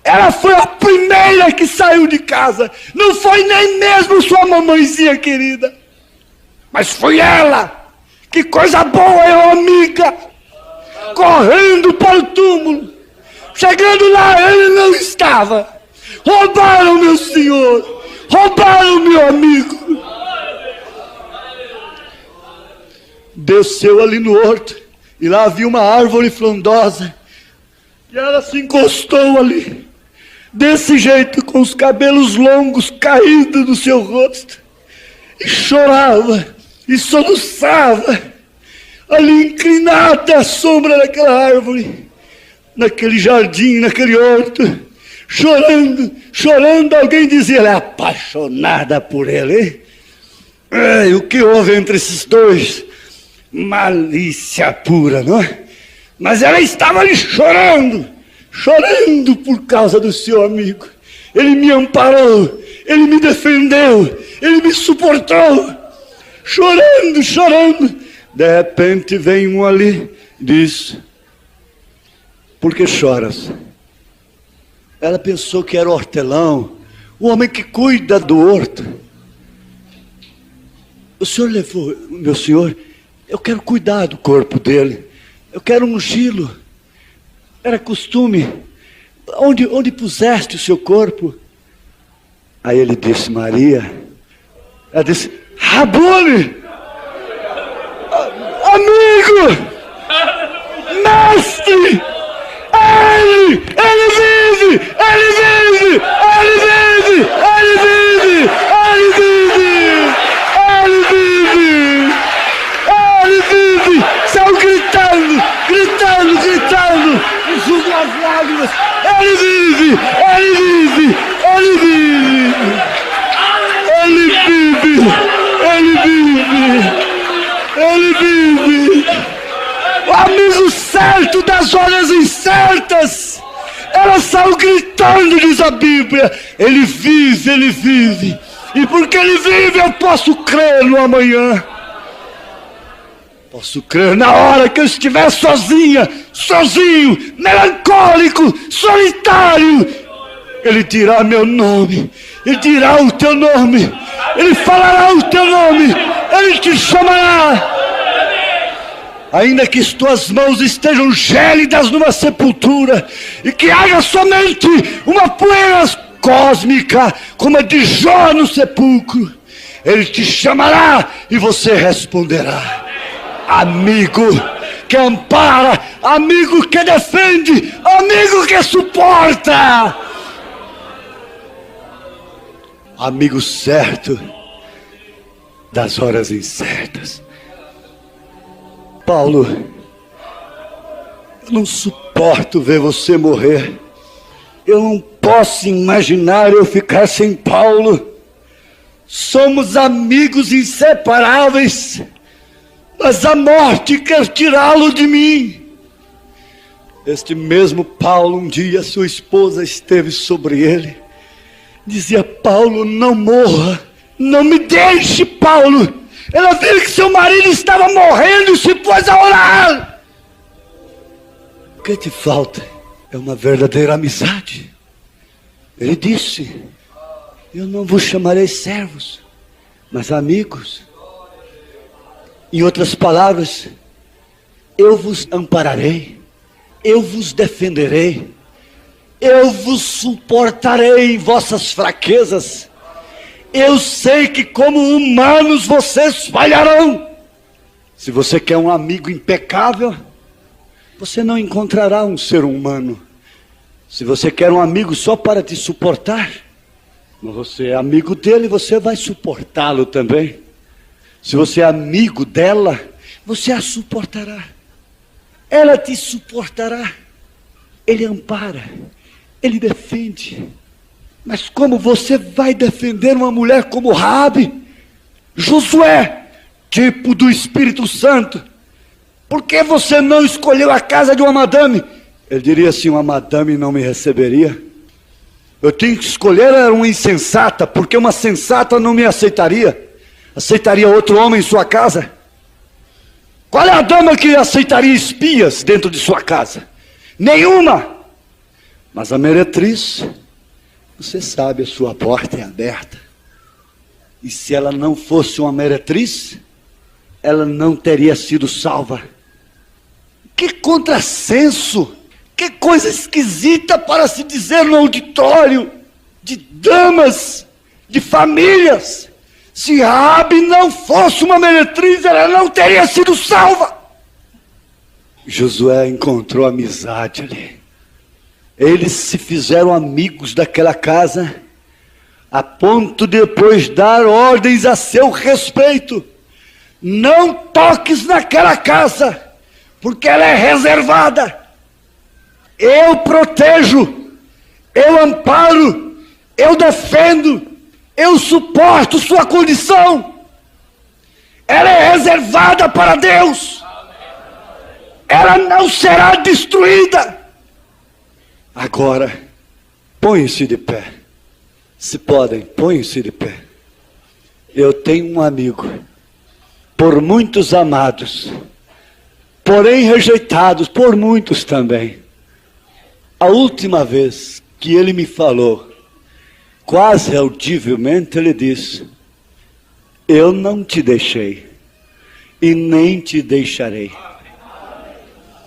Ela foi a primeira que saiu de casa, não foi nem mesmo sua mamãezinha querida, mas foi ela. Que coisa boa, é amiga, correndo para o túmulo. Chegando lá, ele não estava. Roubaram meu senhor. Roubaram meu amigo. Desceu ali no horto, e lá havia uma árvore frondosa, e ela se encostou ali, desse jeito, com os cabelos longos caídos do seu rosto, e chorava, e soluçava, ali inclinada à sombra daquela árvore, naquele jardim, naquele horto, chorando. Alguém dizia: ela é apaixonada por ele, hein? E o que houve entre esses dois? Malícia pura, não é? Mas ela estava ali chorando por causa do seu amigo. Ele me amparou, ele me defendeu, ele me suportou, chorando. De repente vem um ali e diz: por que choras? Ela pensou que era o hortelão, o homem que cuida do horto. O senhor levou, meu senhor, eu quero cuidar do corpo dele, eu quero ungí-lo. Era costume. Onde puseste o seu corpo? Aí ele disse: Maria. Ela disse: Rabone, amigo, mestre. Ele vive! Saiu gritando, enxugou as lágrimas. Ele vive! O amigo certo das horas incertas. Ela saiu gritando, diz a Bíblia: ele vive. E porque ele vive, eu posso crer no amanhã. Posso crer na hora que eu estiver sozinho, melancólico, solitário, Ele dirá meu nome, Ele dirá o teu nome, Ele falará o teu nome, Ele te chamará. Ainda que as tuas mãos estejam gélidas numa sepultura, e que haja somente uma poeira cósmica, como a de Jó no sepulcro, Ele te chamará e você responderá. Amigo que ampara, amigo que defende, amigo que suporta, amigo certo das horas incertas. Paulo, eu não suporto ver você morrer. Eu não posso imaginar eu ficar sem Paulo. Somos amigos inseparáveis, mas a morte quer tirá-lo de mim. Este mesmo Paulo, um dia sua esposa esteve sobre ele. Dizia: Paulo, não morra, não me deixe, Paulo. Ela viu que seu marido estava morrendo e se pôs a orar. O que te falta é uma verdadeira amizade. Ele disse: eu não vos chamarei servos, mas amigos. Em outras palavras, eu vos ampararei, eu vos defenderei, eu vos suportarei em vossas fraquezas. Eu sei que como humanos vocês falharão. Se você quer um amigo impecável, você não encontrará um ser humano. Se você quer um amigo só para te suportar, você é amigo dele, você vai suportá-lo também. Se você é amigo dela, você a suportará. Ela te suportará. Ele ampara, ele defende. Mas como você vai defender uma mulher como Raabe, Josué, tipo do Espírito Santo? Por que você não escolheu a casa de uma madame? Ele diria assim: uma madame não me receberia. Eu tinha que escolher era uma insensata, porque uma sensata não me aceitaria. Aceitaria outro homem em sua casa? Qual é a dama que aceitaria espias dentro de sua casa? Nenhuma. Mas a meretriz, você sabe, a sua porta é aberta. E se ela não fosse uma meretriz, ela não teria sido salva. Que contrassenso! Que coisa esquisita para se dizer no auditório de damas, de famílias. Se Raabe não fosse uma meretriz, ela não teria sido salva. Josué encontrou amizade ali. Eles se fizeram amigos daquela casa, a ponto de depois dar ordens a seu respeito: não toques naquela casa, porque ela é reservada. Eu protejo, eu amparo, eu defendo, eu suporto sua condição. Ela é reservada para Deus. Ela não será destruída. Agora, põe-se de pé. Se podem, põe-se de pé. Eu tenho um amigo, por muitos amados, porém rejeitados por muitos também. A última vez que ele me falou, quase audivelmente, ele disse: eu não te deixei e nem te deixarei,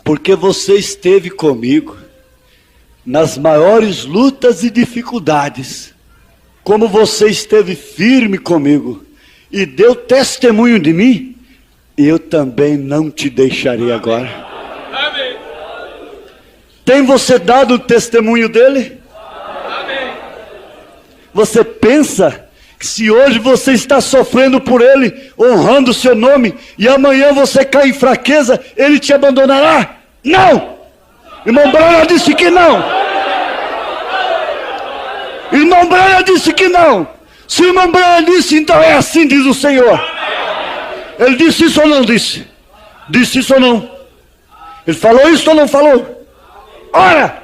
porque você esteve comigo nas maiores lutas e dificuldades, como você esteve firme comigo e deu testemunho de mim, eu também não te deixarei agora. Tem você dado o testemunho dele? Você pensa que se hoje você está sofrendo por ele, honrando o seu nome, e amanhã você cai em fraqueza, ele te abandonará? Não! Irmão Branham disse que não. Irmão Branham disse que não. Se o irmão Branham disse, então é assim, diz o Senhor. Ele disse isso ou não disse? Disse isso ou não? Ele falou isso ou não falou? Ora,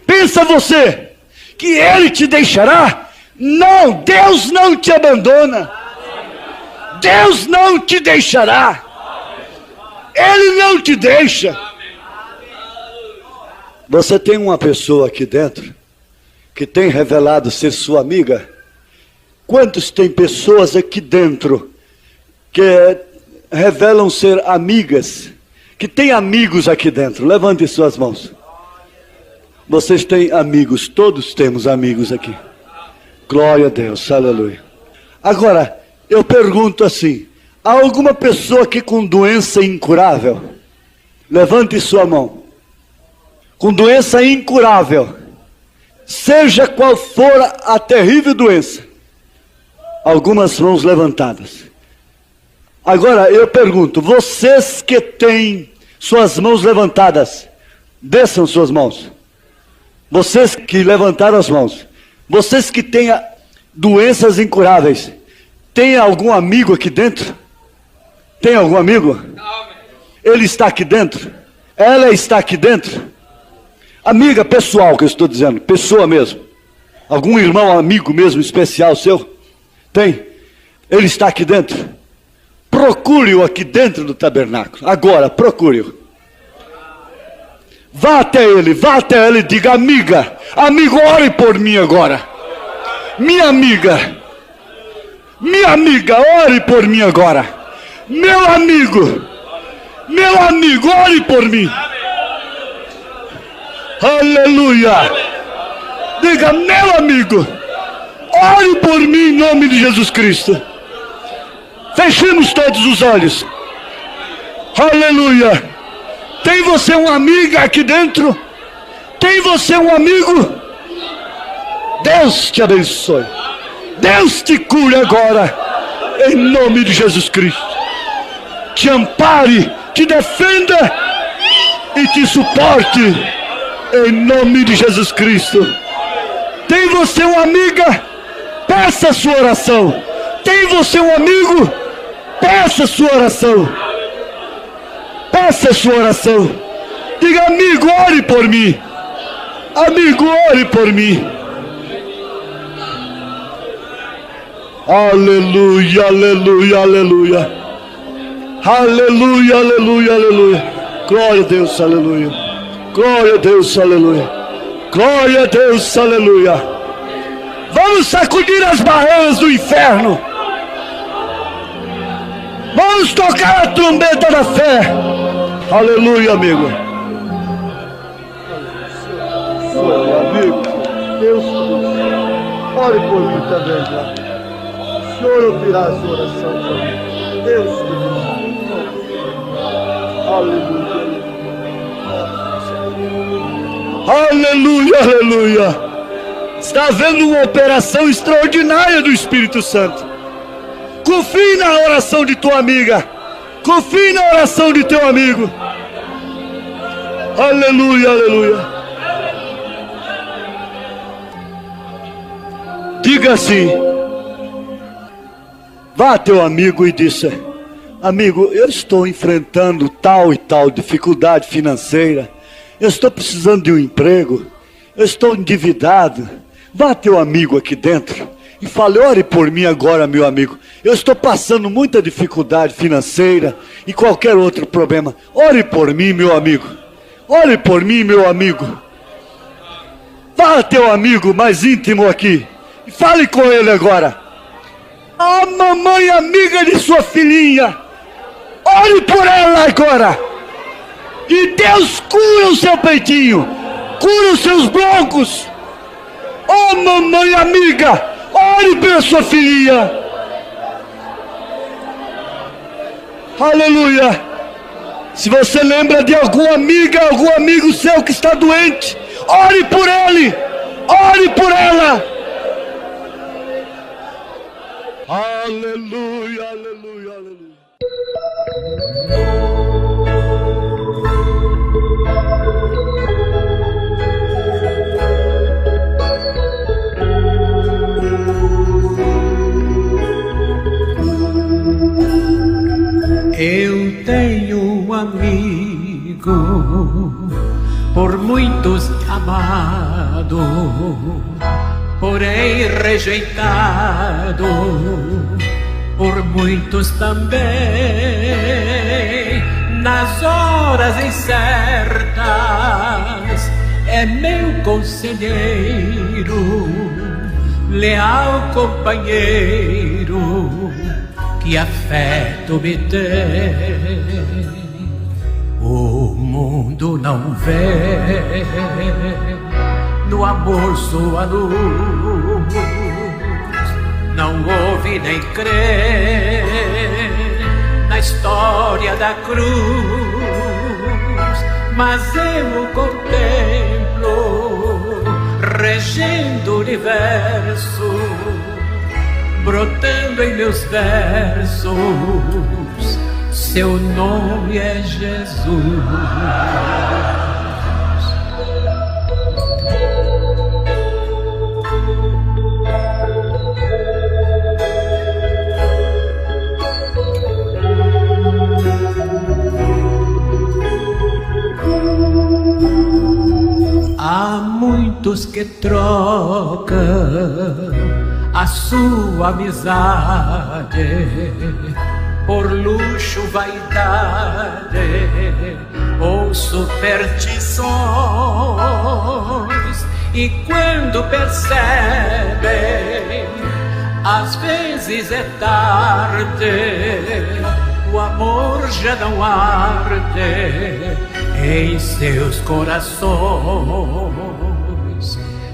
pensa você que ele te deixará? Não, Deus não te abandona. Deus não te deixará. Ele não te deixa. Você tem uma pessoa aqui dentro que tem revelado ser sua amiga? Quantos tem pessoas aqui dentro que revelam ser amigas? Que tem amigos aqui dentro? Levante suas mãos. Vocês têm amigos, todos temos amigos aqui. Glória a Deus, aleluia. Agora, eu pergunto assim, há alguma pessoa aqui com doença incurável? Levante sua mão. Com doença incurável, seja qual for a terrível doença. Algumas mãos levantadas. Agora, eu pergunto, vocês que têm suas mãos levantadas, desçam suas mãos. Vocês que levantaram as mãos, vocês que têm doenças incuráveis, tem algum amigo aqui dentro? Tem algum amigo? Ele está aqui dentro? Ela está aqui dentro? Amiga pessoal que eu estou dizendo, pessoa mesmo. Algum irmão, amigo mesmo, especial seu? Tem? Ele está aqui dentro? Procure-o aqui dentro do tabernáculo. Agora, procure-o. Vá até ele e diga, amiga, amigo, ore por mim agora. Minha amiga, ore por mim agora. Meu amigo, ore por mim. Aleluia. Diga, meu amigo, ore por mim em nome de Jesus Cristo. Fechemos todos os olhos. Aleluia. Tem você uma amiga aqui dentro? Tem você um amigo? Deus te abençoe. Deus te cure agora, em nome de Jesus Cristo. Te ampare, te defenda e te suporte, em nome de Jesus Cristo. Tem você uma amiga? Peça a sua oração. Tem você um amigo? Peça a sua oração. Peça a sua oração. Diga, amigo, ore por mim. Amigo, ore por mim. Aleluia, aleluia, aleluia. Aleluia, aleluia, aleluia. Glória a Deus, aleluia. Glória a Deus, aleluia. Glória a Deus, aleluia. Vamos sacudir as barreiras do inferno. Vamos tocar a trombeta da fé. Aleluia, amigo. Amigo, Deus, ore por mim também, já. O Senhor ouvirá a sua oração também. Deus, aleluia. Aleluia, aleluia. Está havendo uma operação extraordinária do Espírito Santo. Confie na oração de tua amiga. Confie na oração de teu amigo. Aleluia, aleluia. Diga assim. Vá a teu amigo e disse: amigo, eu estou enfrentando tal e tal dificuldade financeira. Eu estou precisando de um emprego. Eu estou endividado. Vá a teu amigo aqui dentro e fale: ore por mim agora, meu amigo. Eu estou passando muita dificuldade financeira e qualquer outro problema. Ore por mim, meu amigo. Ore por mim, meu amigo. Vá a teu amigo mais íntimo aqui e fale com ele agora. A mamãe amiga de sua filhinha, ore por ela agora. E Deus cura o seu peitinho, cura os seus broncos. Oh, mamãe amiga, ore pela sua filhinha. Aleluia. Se você lembra de alguma amiga, algum amigo seu que está doente, ore por ele, ore por ela. Aleluia, aleluia, aleluia. Eu tenho um amigo, por muitos amado, porém rejeitado, por muitos também nas horas incertas, é meu conselheiro, leal companheiro, que afeto me tem. O mundo não vê no amor sua luz, não ouve nem crê na história da cruz, mas eu o contemplo regendo o universo, brotando em meus versos. Seu nome é Jesus. Há muitos que trocam a sua amizade por luxo, vaidade ou superstições, e quando percebem, às vezes é tarde, o amor já não arde em seus corações.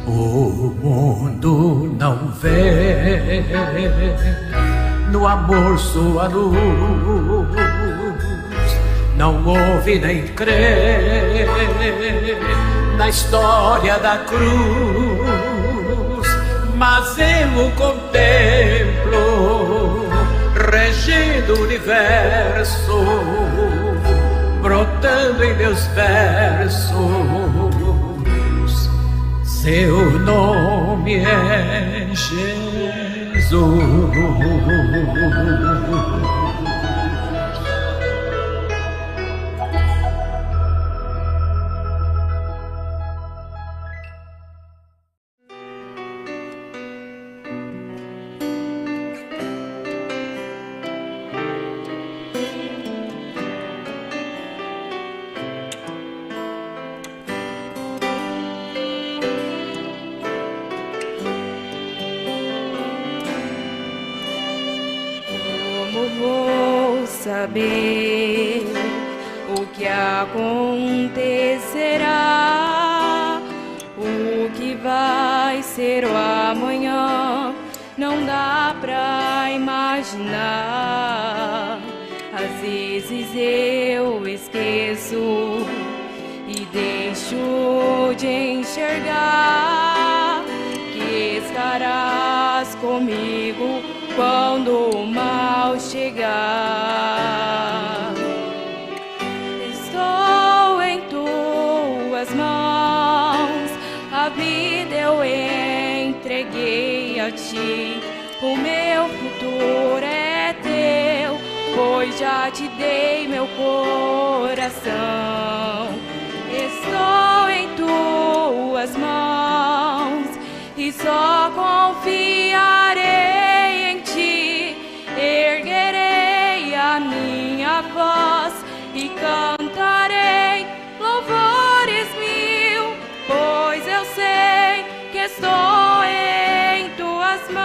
O mundo não vê no amor sua luz, não ouve nem crê na história da cruz, mas eu o contemplo regendo o universo, brotando em meus versos. Seu nome é Jesus. Saber o que acontecerá, o que vai ser o amanhã, não dá pra imaginar. Às vezes eu esqueço e deixo de enxergar que estarás comigo quando o mal chegar. Estou em tuas mãos, a vida eu entreguei a ti. O meu futuro é teu, pois já te dei meu coração. Estou em tuas mãos e só confiarei. Erguerei a minha voz e cantarei louvores mil, pois eu sei que estou em tuas mãos.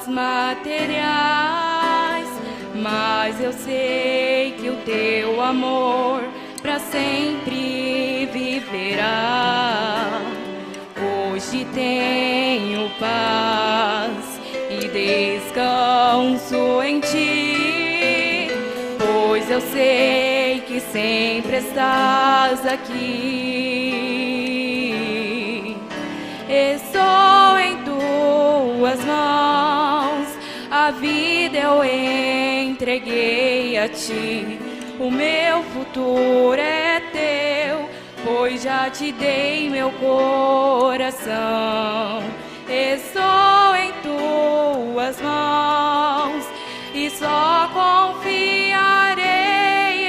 Materiais, mas eu sei que o teu amor pra sempre viverá. Hoje tenho paz e descanso em ti, pois eu sei que sempre estás aqui. Estou em tuas mãos, a vida eu entreguei a ti. o meu futuro é teu, pois já te dei meu coração. Estou em tuas mãos e só confiarei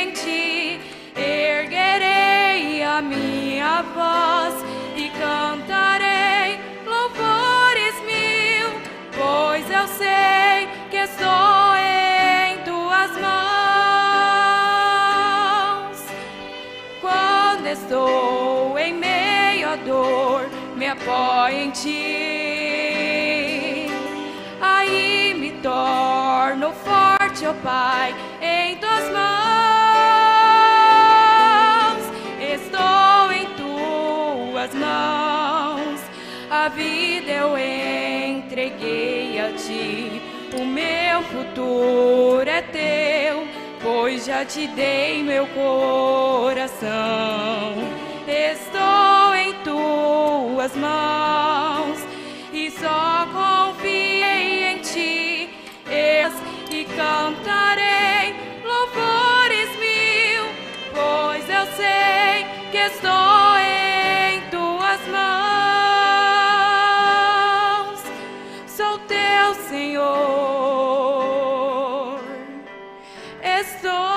em ti. Erguerei a minha voz e cantarei louvores mil, pois eu sei que estou em tuas mãos. Quando estou em meio à dor, me apoio em ti. Aí me torno forte, ó Pai, em tuas mãos. Estou em tuas mãos, a vida eu entreguei a ti. O meu futuro é teu, pois já te dei meu coração. Estou em tuas mãos e só confiei em ti. E cantarei louvores mil, pois eu sei que estou em tuas mãos. Sou teu Senhor, estou